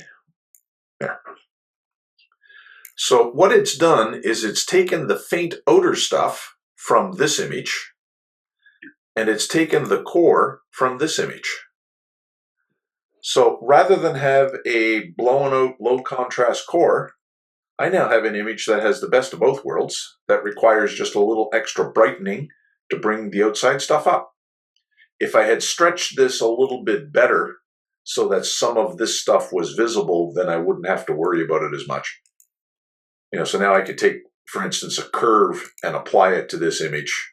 There. So what it's done is it's taken the faint outer stuff from this image, and it's taken the core from this image. So rather than have a blown out low contrast core, I now have an image that has the best of both worlds that requires just a little extra brightening to bring the outside stuff up. If I had stretched this a little bit better so that some of this stuff was visible, then I wouldn't have to worry about it as much. You know, so now I could take, for instance, a curve and apply it to this image.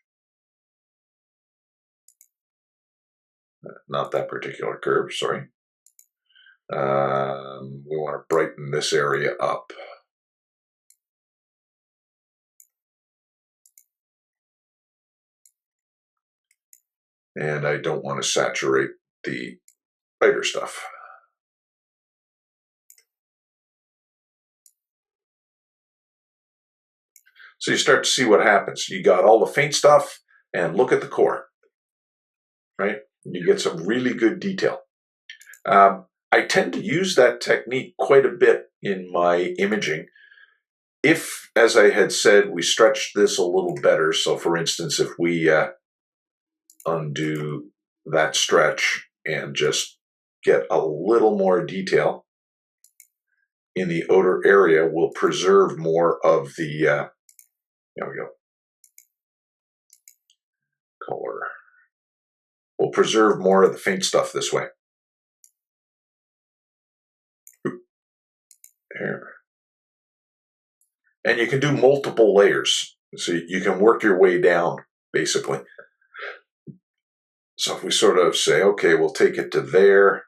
Not that particular curve, sorry. We want to brighten this area up. And I don't want to saturate the lighter stuff. So you start to see what happens. You got all the faint stuff, and look at the core, right? You get some really good detail. I tend to use that technique quite a bit in my imaging. If, as I had said, we stretch this a little better, so for instance, if we undo that stretch and just get a little more detail in the outer area, we'll preserve more of the, there we go, color. We'll preserve more of the faint stuff this way. There. And you can do multiple layers. So you can work your way down, basically. So if we sort of say, okay, we'll take it to there.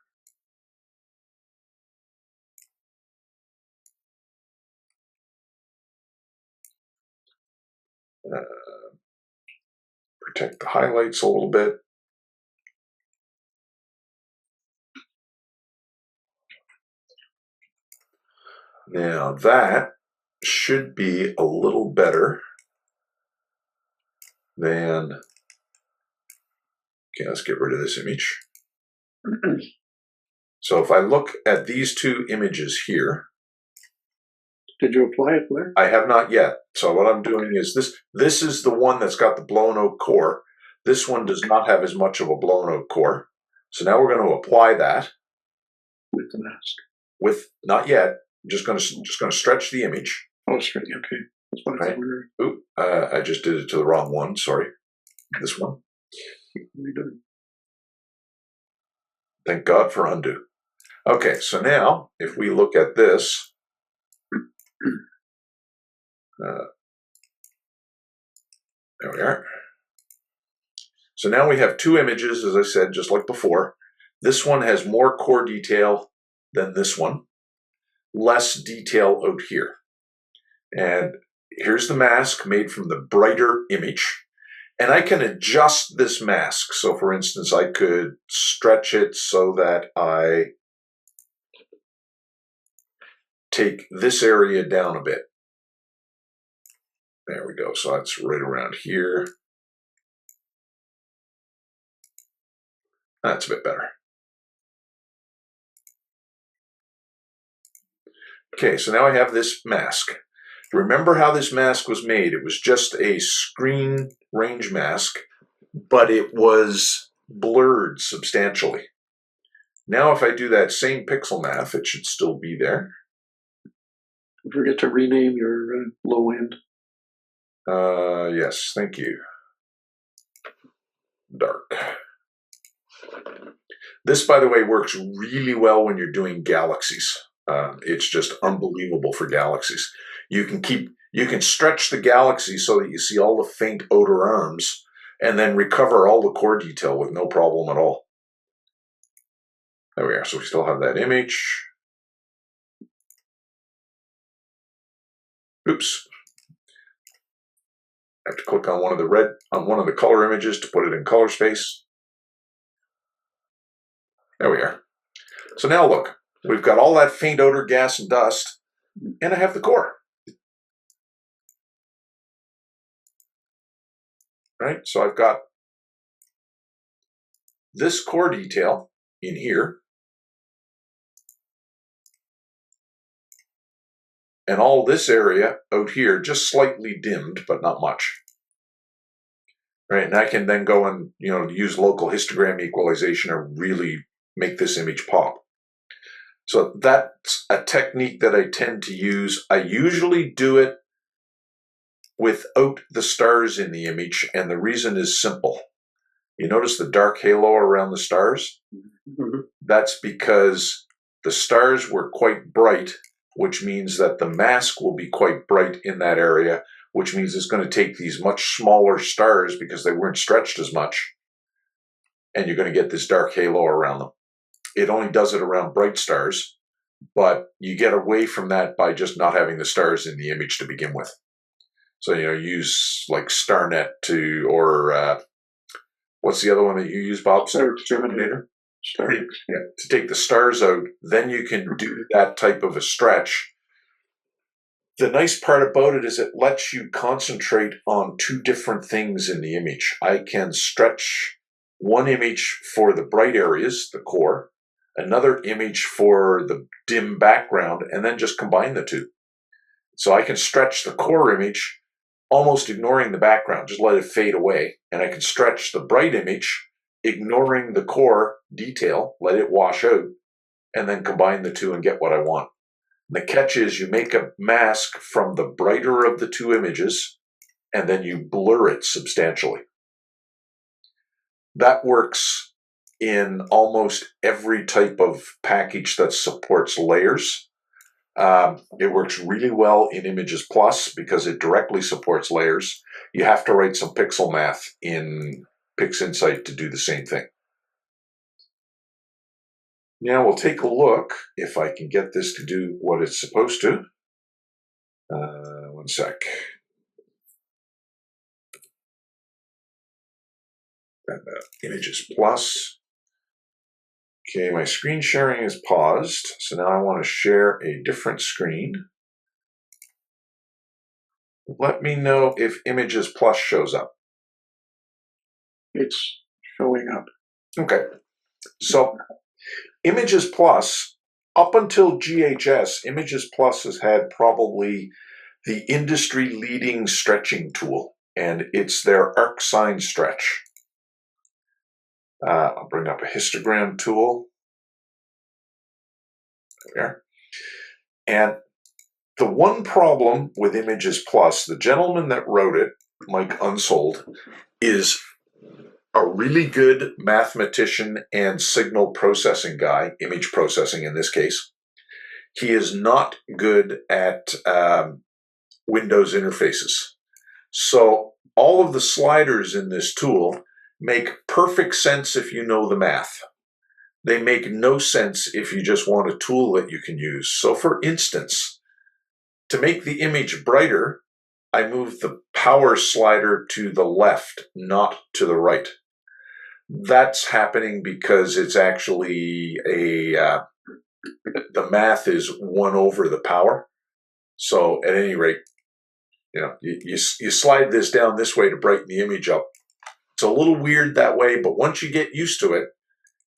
Protect the highlights a little bit. Now that should be a little better than, okay, let's get rid of this image. So if I look at these two images here. Did you apply it, Blair? I have not yet. So what I'm doing is this is the one that's got the blown out core. This one does not have as much of a blown out core. So now we're going to apply that. With the mask. With, not yet, I'm just going to stretch the image. Oh, straight, okay. That's what I wondering. Oop, I just did it to the wrong one, sorry. This one. Redoing. Thank God for undo. Okay, so now if we look at this, there we are. So now we have two images, as I said, just like before. This one has more core detail than this one, less detail out here. And here's the mask made from the brighter image. And I can adjust this mask. So for instance, I could stretch it so that I take this area down a bit. There we go. So that's right around here. That's a bit better. Okay, so now I have this mask. Remember how this mask was made? It was just a screen range mask, but it was blurred substantially. Now if I do that same pixel math, it should still be there. Don't forget to rename your low end. Yes, thank you. Dark. This, by the way, works really well when you're doing galaxies. It's just unbelievable for galaxies. You can stretch the galaxy so that you see all the faint outer arms and then recover all the core detail with no problem at all. There we are. So we still have that image. Oops. I have to click on one of the color images to put it in color space. There we are. So now look, we've got all that faint outer gas and dust, and I have the core. Right? So I've got this core detail in here, and all this area out here just slightly dimmed, but not much. Right? And I can then go and use local histogram equalization to really make this image pop. So that's a technique that I tend to use. I usually do it without the stars in the image, and the reason is simple. You notice the dark halo around the stars? Mm-hmm. That's because the stars were quite bright, which means that the mask will be quite bright in that area, which means it's going to take these much smaller stars because they weren't stretched as much, and you're going to get this dark halo around them. It only does it around bright stars, but you get away from that by just not having the stars in the image to begin with. So, use like StarNet or what's the other one that you use, Bob? SetiAstro. Yeah, to take the stars out, then you can do that type of a stretch. The nice part about it is it lets you concentrate on two different things in the image. I can stretch one image for the bright areas, the core, another image for the dim background, and then just combine the two. So I can stretch the core image almost ignoring the background, just let it fade away. And I can stretch the bright image, ignoring the core detail, let it wash out, and then combine the two and get what I want. And the catch is you make a mask from the brighter of the two images, and then you blur it substantially. That works in almost every type of package that supports layers. It works really well in ImagesPlus because it directly supports layers. You have to write some pixel math in PixInsight to do the same thing. Now we'll take a look if I can get this to do what it's supposed to. One sec. ImagesPlus. Okay, my screen sharing is paused, so now I want to share a different screen. Let me know if ImagesPlus shows up. It's showing up. Okay, so ImagesPlus, up until GHS, ImagesPlus has had probably the industry-leading stretching tool, and it's their ArcsinhStretch. I'll bring up a Histogram Tool. There. And the one problem with ImagesPlus, the gentleman that wrote it, Mike Unsold, is a really good mathematician and signal processing guy, image processing in this case. He is not good at Windows interfaces. So all of the sliders in this tool make perfect sense if you know the math. They make no sense if you just want a tool that you can use. So for instance, to make the image brighter, I move the power slider to the left, not to the right. That's happening because it's actually the math is 1 over the power. So at any rate, you slide this down this way to brighten the image up. It's a little weird that way, but once you get used to it,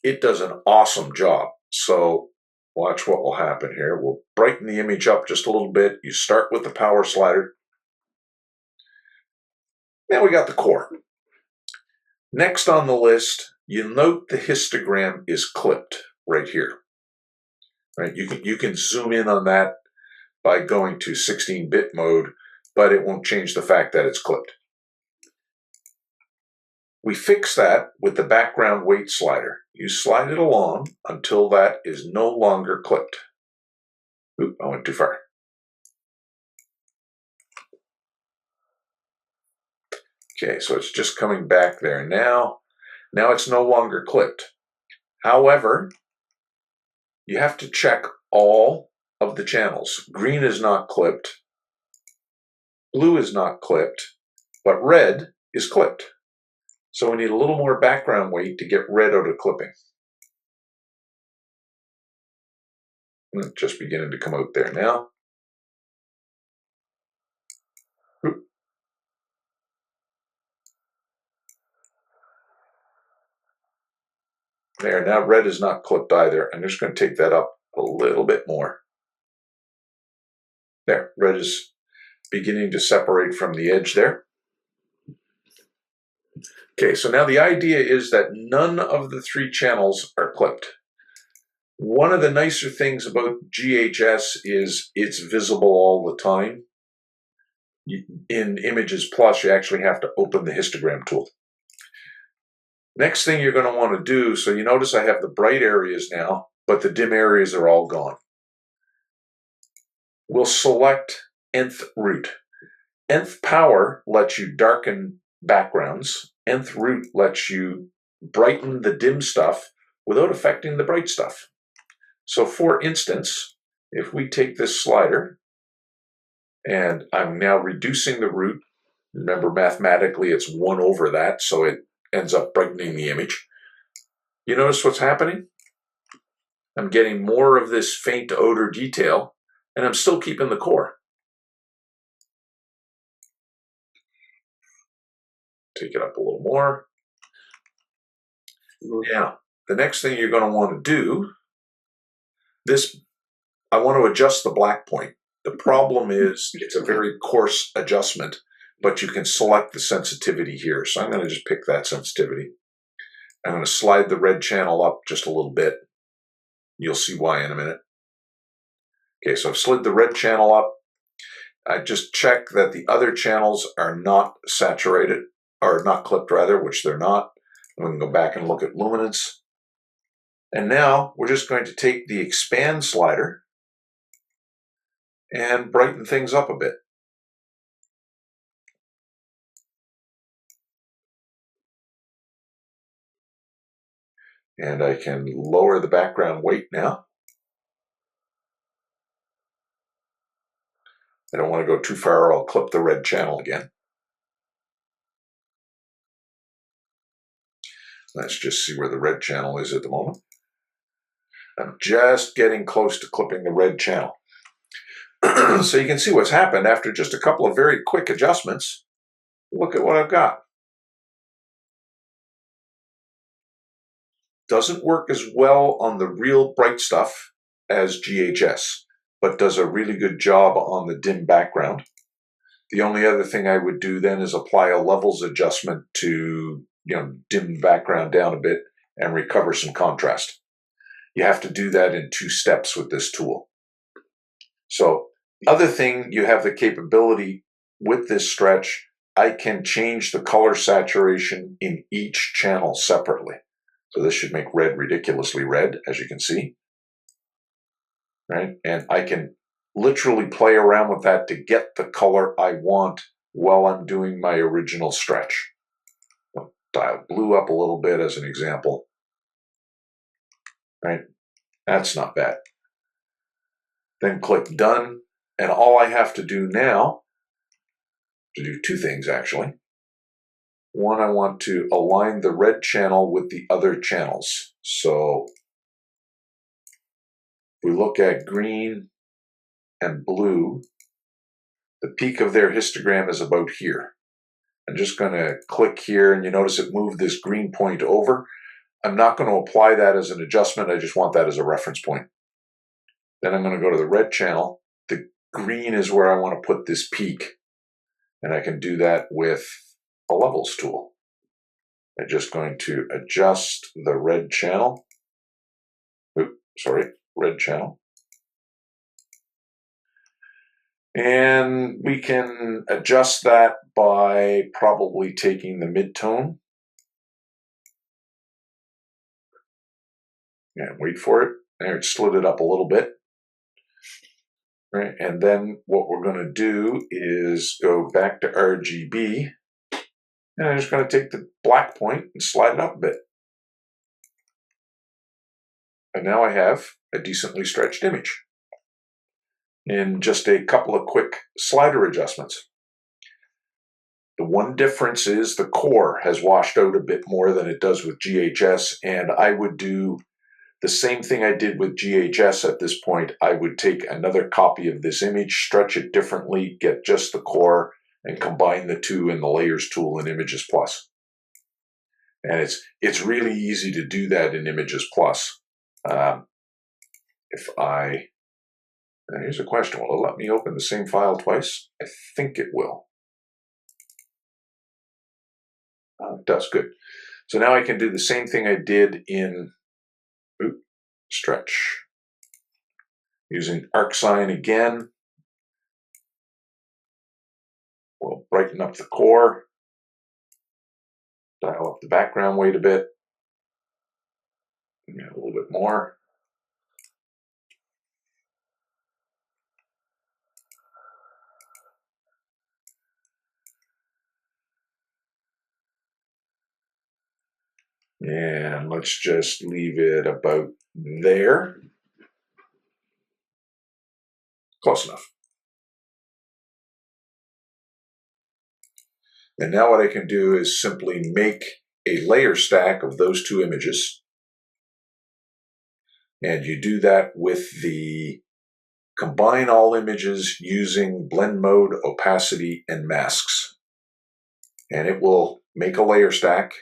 it does an awesome job. So watch what will happen here. We'll brighten the image up just a little bit. You start with the power slider. Now we got the core. Next on the list, you note the histogram is clipped right here. Right? You can zoom in on that by going to 16-bit mode, but it won't change the fact that it's clipped. We fix that with the background weight slider. You slide it along until that is no longer clipped. Oop, I went too far. Okay, so it's just coming back there now. Now it's no longer clipped. However, you have to check all of the channels. Green is not clipped. Blue is not clipped, but red is clipped. So we need a little more background weight to get red out of clipping. It's just beginning to come out there now. Oop. There, now red is not clipped either. I'm just going to take that up a little bit more. There, red is beginning to separate from the edge there. Okay, so now the idea is that none of the 3 channels are clipped. One of the nicer things about GHS is it's visible all the time. In ImagesPlus, you actually have to open the histogram tool. Next thing you're going to want to do, so you notice I have the bright areas now, but the dim areas are all gone. We'll select nth root. Nth power lets you darken backgrounds. Nth root lets you brighten the dim stuff without affecting the bright stuff. So for instance, if we take this slider, and I'm now reducing the root, remember mathematically it's 1 over that, so it ends up brightening the image. You notice what's happening? I'm getting more of this faint outer detail, and I'm still keeping the core. Take it up a little more. Now, the next thing you're going to want to do, I want to adjust the black point. The problem is it's a very coarse adjustment, but you can select the sensitivity here. So I'm going to just pick that sensitivity. I'm going to slide the red channel up just a little bit. You'll see why in a minute. Okay, so I've slid the red channel up. I just check that the other channels are not saturated, or not clipped rather, which they're not. And we can go back and look at luminance. And now we're just going to take the expand slider and brighten things up a bit. And I can lower the background weight now. I don't want to go too far or I'll clip the red channel again. Let's just see where the red channel is at the moment. I'm just getting close to clipping the red channel. So you can see what's happened after just a couple of very quick adjustments. Look at what I've got. Doesn't work as well on the real bright stuff as GHS, but does a really good job on the dim background. The only other thing I would do then is apply a levels adjustment to, dim the background down a bit and recover some contrast. You have to do that in 2 steps with this tool. So the other thing, you have the capability with this stretch, I can change the color saturation in each channel separately. So this should make red ridiculously red, as you can see. Right? And I can literally play around with that to get the color I want while I'm doing my original stretch. I'll dial blue up a little bit as an example. Right? That's not bad. Then click done, and all I have to do now to do 2 things actually. One, I want to align the red channel with the other channels. So if we look at green and blue, the peak of their histogram is about here. I'm just going to click here, and you notice it moved this green point over. I'm not going to apply that as an adjustment. I just want that as a reference point. Then I'm going to go to the red channel. The green is where I want to put this peak, and I can do that with a levels tool. I'm just going to adjust the red channel. Red channel. And we can adjust that by probably taking the midtone. And wait for it. There, it slid it up a little bit. Right, and then what we're going to do is go back to RGB. And I'm just going to take the black point and slide it up a bit. And now I have a decently stretched image in just a couple of quick slider adjustments. The one difference is the core has washed out a bit more than it does with GHS, and I would do the same thing I did with GHS at this point. I would take another copy of this image, stretch it differently, get just the core, and combine the 2 in the Layers tool in ImagesPlus. And it's really easy to do that in ImagesPlus. Here's a question, will it let me open the same file twice? I think it will. It does, good. So now I can do the same thing I did in Stretch. Using ArcSinh again. We'll brighten up the core. Dial up the background weight a bit. A little bit more. And let's just leave it about there. Close enough. And now what I can do is simply make a layer stack of those 2 images. And you do that with the combine all images using blend mode, opacity, and masks. And it will make a layer stack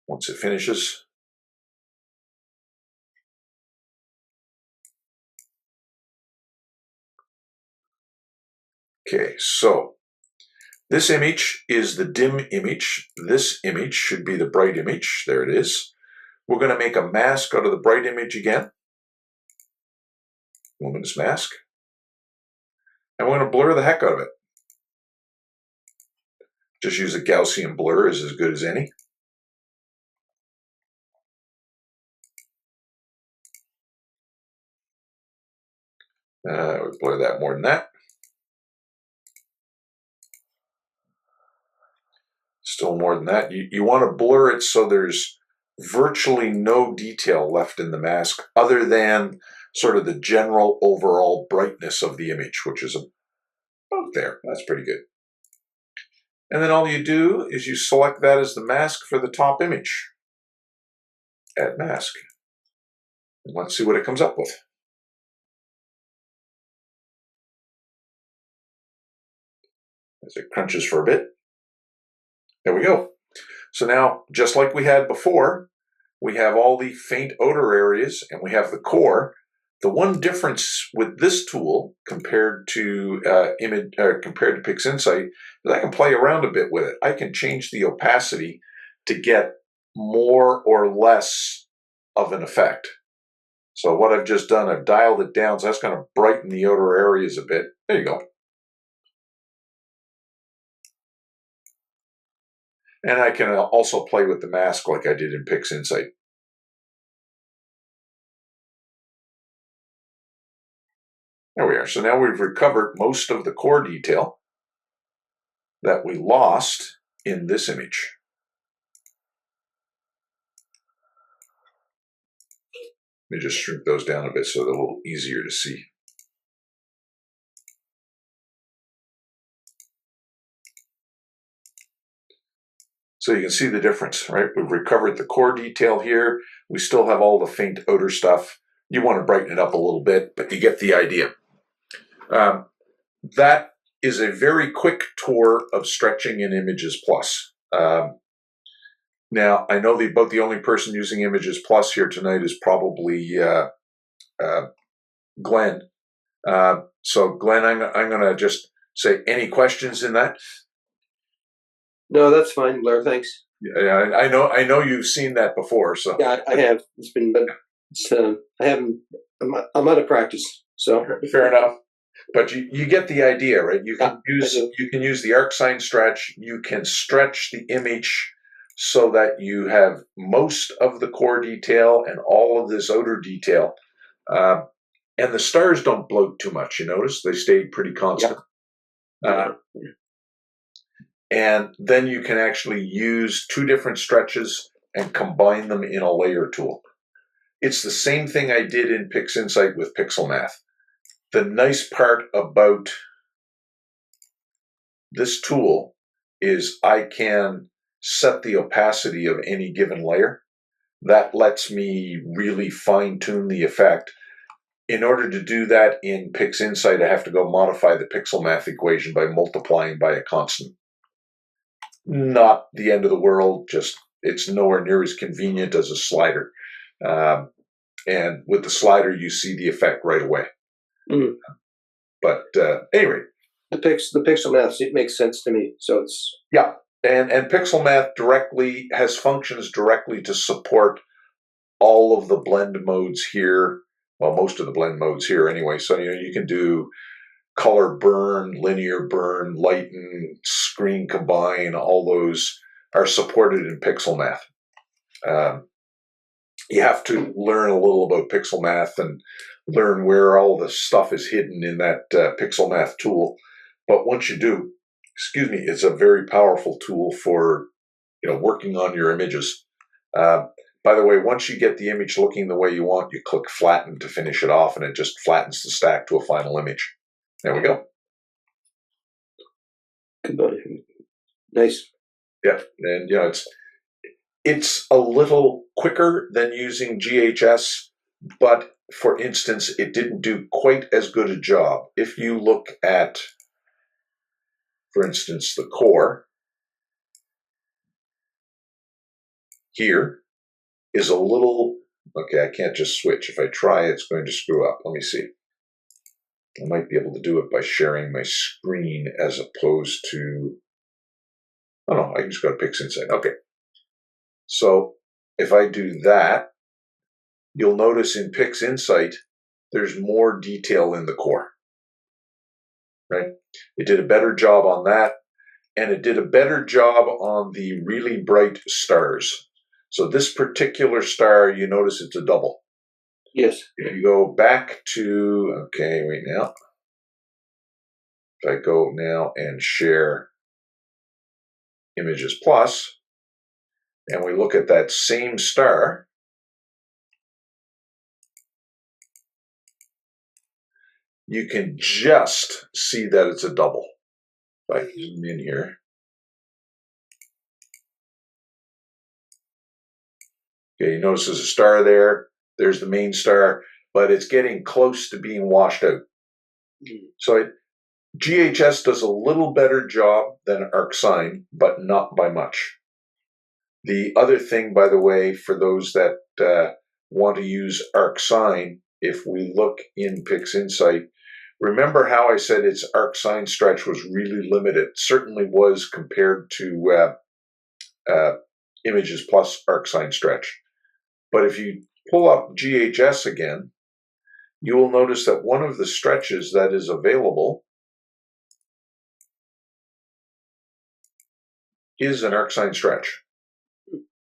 once it finishes. Okay, so this image is the dim image. This image should be the bright image. There it is. We're going to make a mask out of the bright image again. Luminous mask. And we're going to blur the heck out of it. Just use a Gaussian blur is as good as any. We'll blur that more than that. Still more than that. You want to blur it so there's virtually no detail left in the mask other than sort of the general overall brightness of the image, which is about there. That's pretty good. And then all you do is you select that as the mask for the top image. Add mask. And let's see what it comes up with. As it crunches for a bit. There we go. So now, just like we had before, we have all the faint odor areas and we have the core. The one difference with this tool compared to PixInsight is I can play around a bit with it. I can change the opacity to get more or less of an effect. So what I've just done, I've dialed it down, so that's going to brighten the outer areas a bit. There you go. And I can also play with the mask like I did in PixInsight. There we are. So now we've recovered most of the core detail that we lost in this image. Let me just shrink those down a bit so they're a little easier to see. So you can see the difference, right? We've recovered the core detail here. We still have all the faint odor stuff. You want to brighten it up a little bit, but you get the idea. That is a very quick tour of stretching in ImagesPlus. Now, I know about the only person using ImagesPlus here tonight is probably Glenn. So Glenn, I'm going to just say, any questions in that? No, that's fine, Blair. Thanks. Yeah, I know you've seen that before. So yeah, I have. It's been, but I haven't. I'm out of practice. So fair enough. But you get the idea, right? You can use the ArcsinhStretch. You can stretch the image so that you have most of the core detail and all of this outer detail. And the stars don't bloat too much. You notice they stay pretty constant. Yeah. And then you can actually use two different stretches and combine them in a layer tool. It's the same thing I did in PixInsight with Pixel Math. The nice part about this tool is I can set the opacity of any given layer. That lets me really fine-tune the effect. In order to do that in PixInsight, I have to go modify the Pixel Math equation by multiplying by a constant. Not the end of the world, just it's nowhere near as convenient as a slider. And with the slider, you see the effect right away. Mm. But anyway. The Pixel Math, it makes sense to me. So it's... Yeah, and Pixel Math directly has functions directly to support all of the blend modes here. Well, most of the blend modes here anyway. So, you can do color burn, linear burn, lighten, screen combine, all those are supported in Pixel Math. You have to learn a little about Pixel Math and learn where all the stuff is hidden in that Pixel Math tool. But once you do, it's a very powerful tool for working on your images. By the way, once you get the image looking the way you want, you click flatten to finish it off, and it just flattens the stack to a final image. There we go. Nice. Yeah, and it's a little quicker than using GHS, but for instance, it didn't do quite as good a job. If you look at, for instance, the core, here is a little, okay, I can't just switch. If I try, it's going to screw up. Let me see. I might be able to do it by sharing my screen as opposed to, oh no, I can just go to PixInsight. Okay. So if I do that, you'll notice in PixInsight, there's more detail in the core, right? It did a better job on that, and it did a better job on the really bright stars. So this particular star, you notice it's a double. Yes. If you go back to, okay, wait now. If I go now and share ImagesPlus, and we look at that same star, you can just see that it's a double. If I zoom in here. Okay, you notice there's a star there. There's the main star, but it's getting close to being washed out. So GHS does a little better job than ArcSinh, but not by much. The other thing, by the way, for those that want to use ArcSinh, if we look in PixInsight, remember how I said its ArcsinhStretch was really limited? Certainly was compared to ImagesPlus ArcsinhStretch. But if you pull up GHS again, you will notice that one of the stretches that is available is an ArcsinhStretch.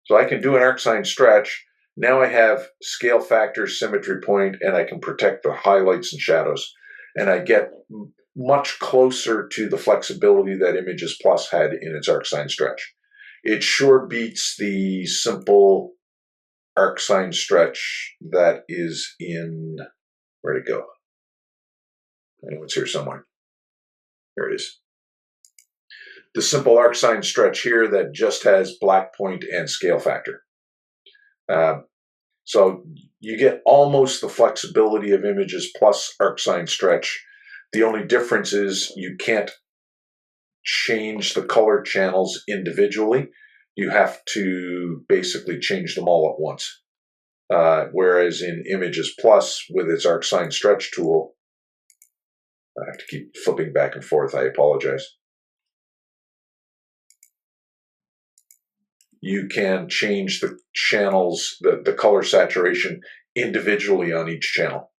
So I can do an ArcsinhStretch. Now I have scale factor, symmetry point, and I can protect the highlights and shadows. And I get much closer to the flexibility that ImagesPlus had in its ArcsinhStretch. It sure beats the simple ArcsinhStretch that is in, where'd it go? I know it's here somewhere. There it is. The simple ArcsinhStretch here that just has black point and scale factor. So you get almost the flexibility of ImagesPlus ArcsinhStretch. The only difference is you can't change the color channels individually. You have to basically change them all at once. Whereas in ImagesPlus with its ArcsinhStretch tool, I have to keep flipping back and forth, I apologize. You can change the channels, the color saturation individually on each channel.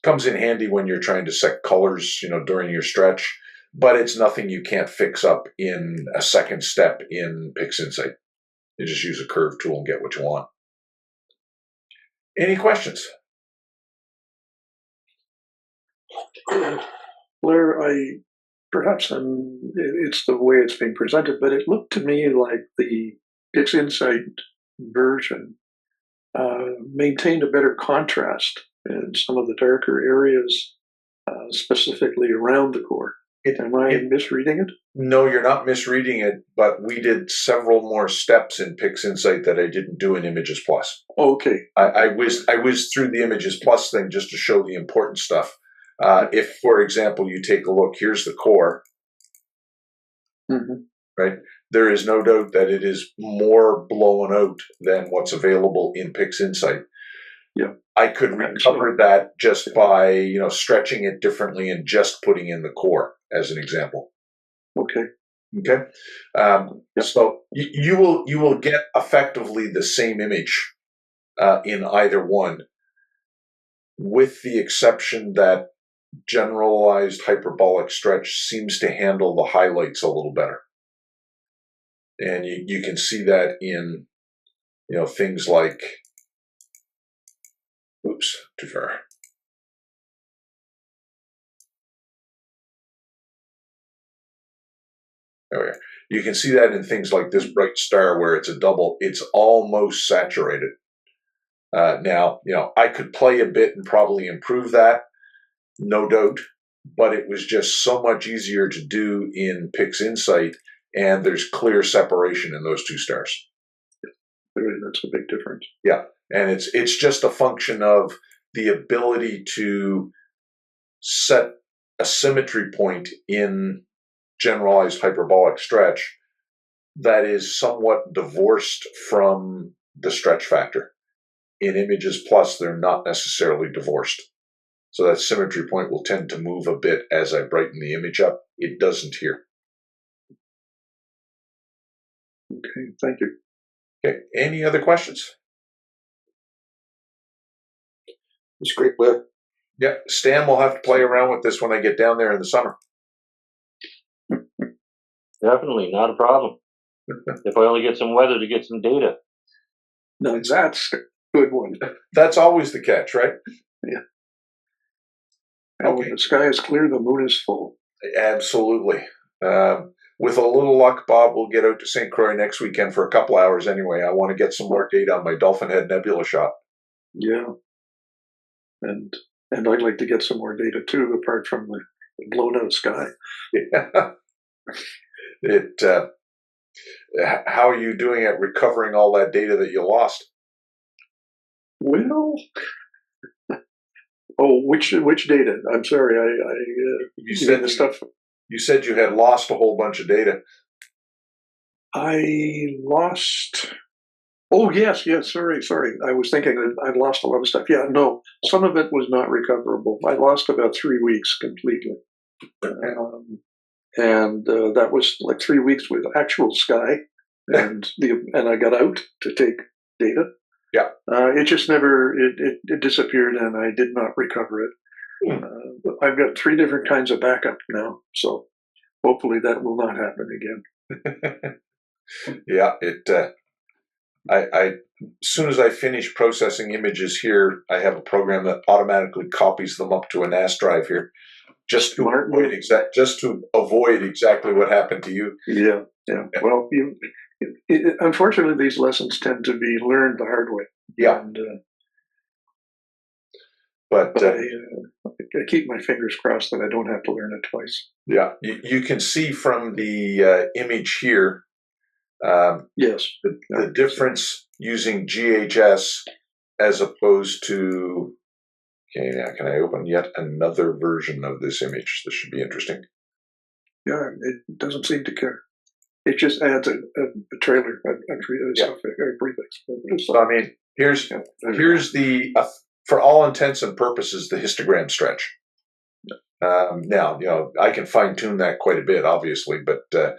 Comes in handy when you're trying to set colors, during your stretch, but it's nothing you can't fix up in a second step in PixInsight. You just use a curve tool and get what you want. Any questions? Blair, it's the way it's being presented, but it looked to me like the PixInsight version maintained a better contrast in some of the darker areas, specifically around the core. Am I misreading it? No, you're not misreading it, but we did several more steps in PixInsight that I didn't do in ImagesPlus. Okay. I whizzed through the ImagesPlus thing just to show the important stuff. If, for example, you take a look, here's the core, right? There is no doubt that it is more blown out than what's available in PixInsight. Yeah, I could recover that just by stretching it differently and just putting in the core as an example. Okay. Okay. So you will get effectively the same image in either one, with the exception that generalized hyperbolic stretch seems to handle the highlights a little better. And you can see that in things like, oops, too far. There we are. You can see that in things like this bright star where it's a double, it's almost saturated. Now, I could play a bit and probably improve that, no doubt, but it was just so much easier to do in PixInsight, and there's clear separation in those two stars. That's a big difference. Yeah, and it's just a function of the ability to set a symmetry point in generalized hyperbolic stretch that is somewhat divorced from the stretch factor. In ImagesPlus, they're not necessarily divorced. So that symmetry point will tend to move a bit as I brighten the image up. It doesn't here. Okay, thank you. Okay, any other questions? It's great, Blair. Yeah, Stan will have to play around with this when I get down there in the summer. Definitely, not a problem. If I only get some weather to get some data. No, that's Good one. That's always the catch, right? Yeah. And when the sky is clear, the moon is full. Absolutely. With a little luck, Bob, we'll get out to St. Croix next weekend for a couple hours anyway. I want to get some more data on my Dolphin Head Nebula shot. Yeah. And I'd like to get some more data too, apart from the blown out sky. Yeah. How are you doing at recovering all that data that you lost? Well, which data? I'm sorry, You said the stuff. You said you had lost a whole bunch of data. I lost. Oh yes, sorry. I was thinking that I lost a lot of stuff. Yeah, no, some of it was not recoverable. I lost about 3 weeks completely, and that was like 3 weeks with actual sky, and I got out to take data. Yeah, it just never it disappeared, and I did not recover it. I've got 3 different kinds of backup now, so hopefully that will not happen again. Yeah, as soon as I finish processing images here, I have a program that automatically copies them up to a NAS drive here, just to avoid exactly what happened to you. Yeah. Well, unfortunately, these lessons tend to be learned the hard way. Yeah. And, but I keep my fingers crossed that I don't have to learn it twice. Yeah, you can see from the image here. Yes. The difference using GHS as opposed to. Okay, now can I open yet another version of this image? This should be interesting. Yeah, it doesn't seem to care. It just adds a trailer, a prefix. So I mean, here's the for all intents and purposes the histogram stretch. Now I can fine tune that quite a bit, obviously, but the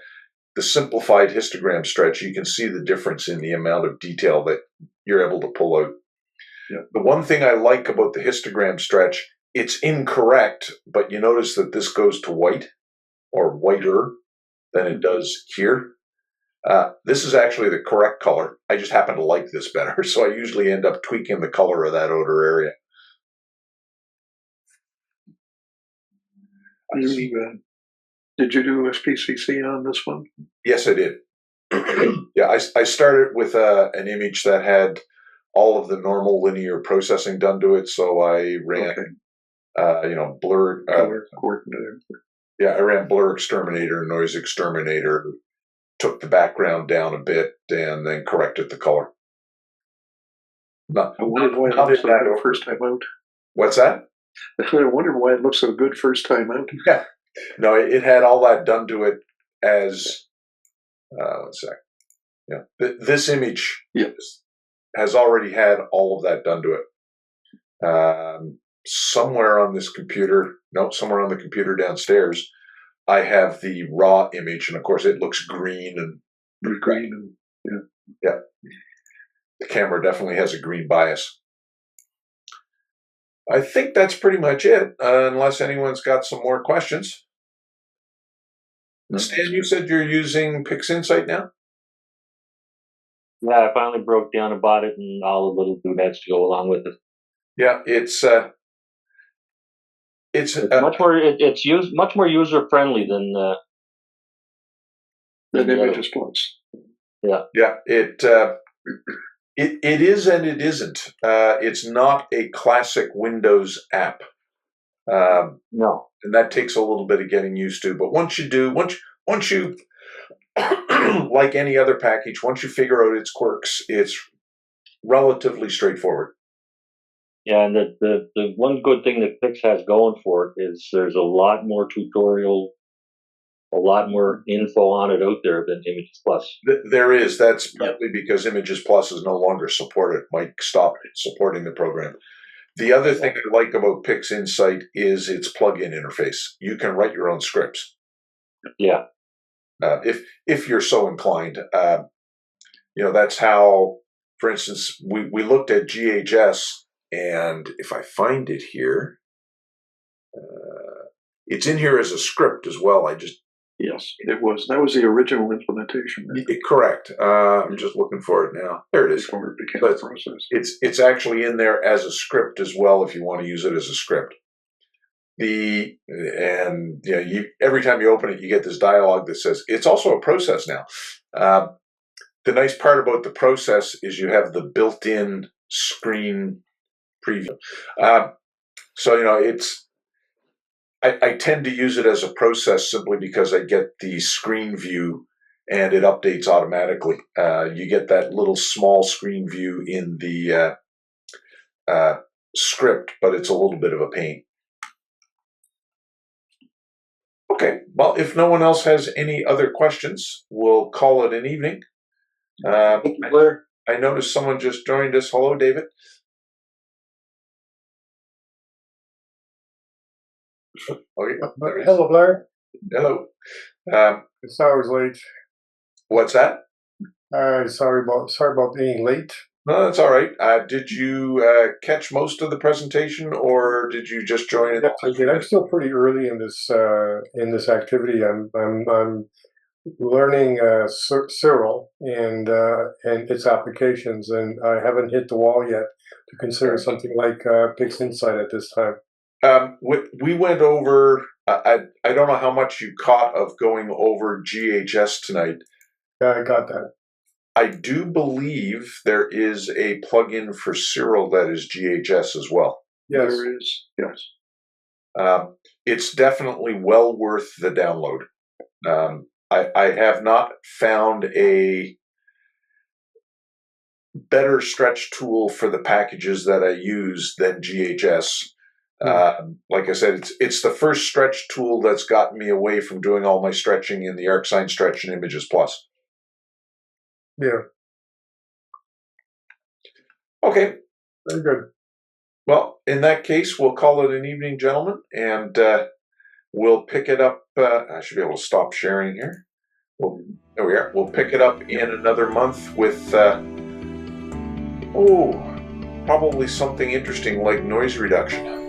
simplified histogram stretch, you can see the difference in the amount of detail that you're able to pull out. Yeah. The one thing I like about the histogram stretch, it's incorrect, but you notice that this goes to white or whiter than it does here. This is actually the correct color. I just happen to like this better, so I usually end up tweaking the color of that outer area. Did you do SPCC on this one? Yes, I did. Yeah, I started with an image that had all of the normal linear processing done to it, so I ran, Blur. Yeah, I ran BlurXterminator, NoiseXterminator, took the background down a bit, and then corrected the color. I wondered why it looked so good first time out. What's that? I wondered why it looked so good first time out. Yeah. No, it had all that done to it as. Let's see. Yeah, this image has already had all of that done to it. Somewhere on this computer, somewhere on the computer downstairs, I have the raw image, and of course it looks green and green. Yeah. The camera definitely has a green bias. I think that's pretty much it, unless anyone's got some more questions. Stan, you said you're using PixInsight now? Yeah, I finally broke down and bought it, and all the little doodads to go along with it. Yeah, it's much more user friendly than ImagesPlus. Yeah. Yeah, it is and it isn't. It's not a classic Windows app. No. And that takes a little bit of getting used to. But once you like any other package, once you figure out its quirks, it's relatively straightforward. Yeah, and the one good thing that Pix has going for it is there's a lot more tutorial, a lot more info on it out there than ImagesPlus. There is. That's partly because ImagesPlus is no longer supported. Mike stopped supporting the program. The other thing I like about PixInsight is its plugin interface. You can write your own scripts. Yeah. If you're so inclined. That's how, for instance, we looked at GHS, and if I find it here, it's in here as a script as well. I just Yes, it was. That was the original implementation. Correct. I'm just looking for it now. There it is. Before it became But a process. it's actually in there as a script as well if you want to use it as a script. Every time you open it, you get this dialog that says it's also a process now. The nice part about the process is you have the built-in screen preview. I tend to use it as a process simply because I get the screen view and it updates automatically. You get that little small screen view in the script, but it's a little bit of a pain. Okay, well, if no one else has any other questions, we'll call it an evening. Thank you, Blair. I noticed someone just joined us. Hello, David. Hello, Blair. Hello. It's always late. What's that? Sorry about being late. No, that's all right. Did you catch most of the presentation, or did you just join it? Yes, I did. I'm still pretty early in this activity. I'm learning Siril and its applications, and I haven't hit the wall yet to consider something like PixInsight at this time. We went over. I don't know how much you caught of going over GHS tonight. Yeah, I got that. I do believe there is a plugin for Siril that is GHS as well. Yes. There is, yes. It's definitely well worth the download. I have not found a better stretch tool for the packages that I use than GHS. Like I said, it's the first stretch tool that's gotten me away from doing all my stretching in the ArcsinhStretch and ImagesPlus. Yeah. Okay. Very good. Well, in that case, we'll call it an evening, gentlemen, and we'll pick it up. I should be able to stop sharing here. There we are. We'll pick it up in another month with, probably something interesting like noise reduction.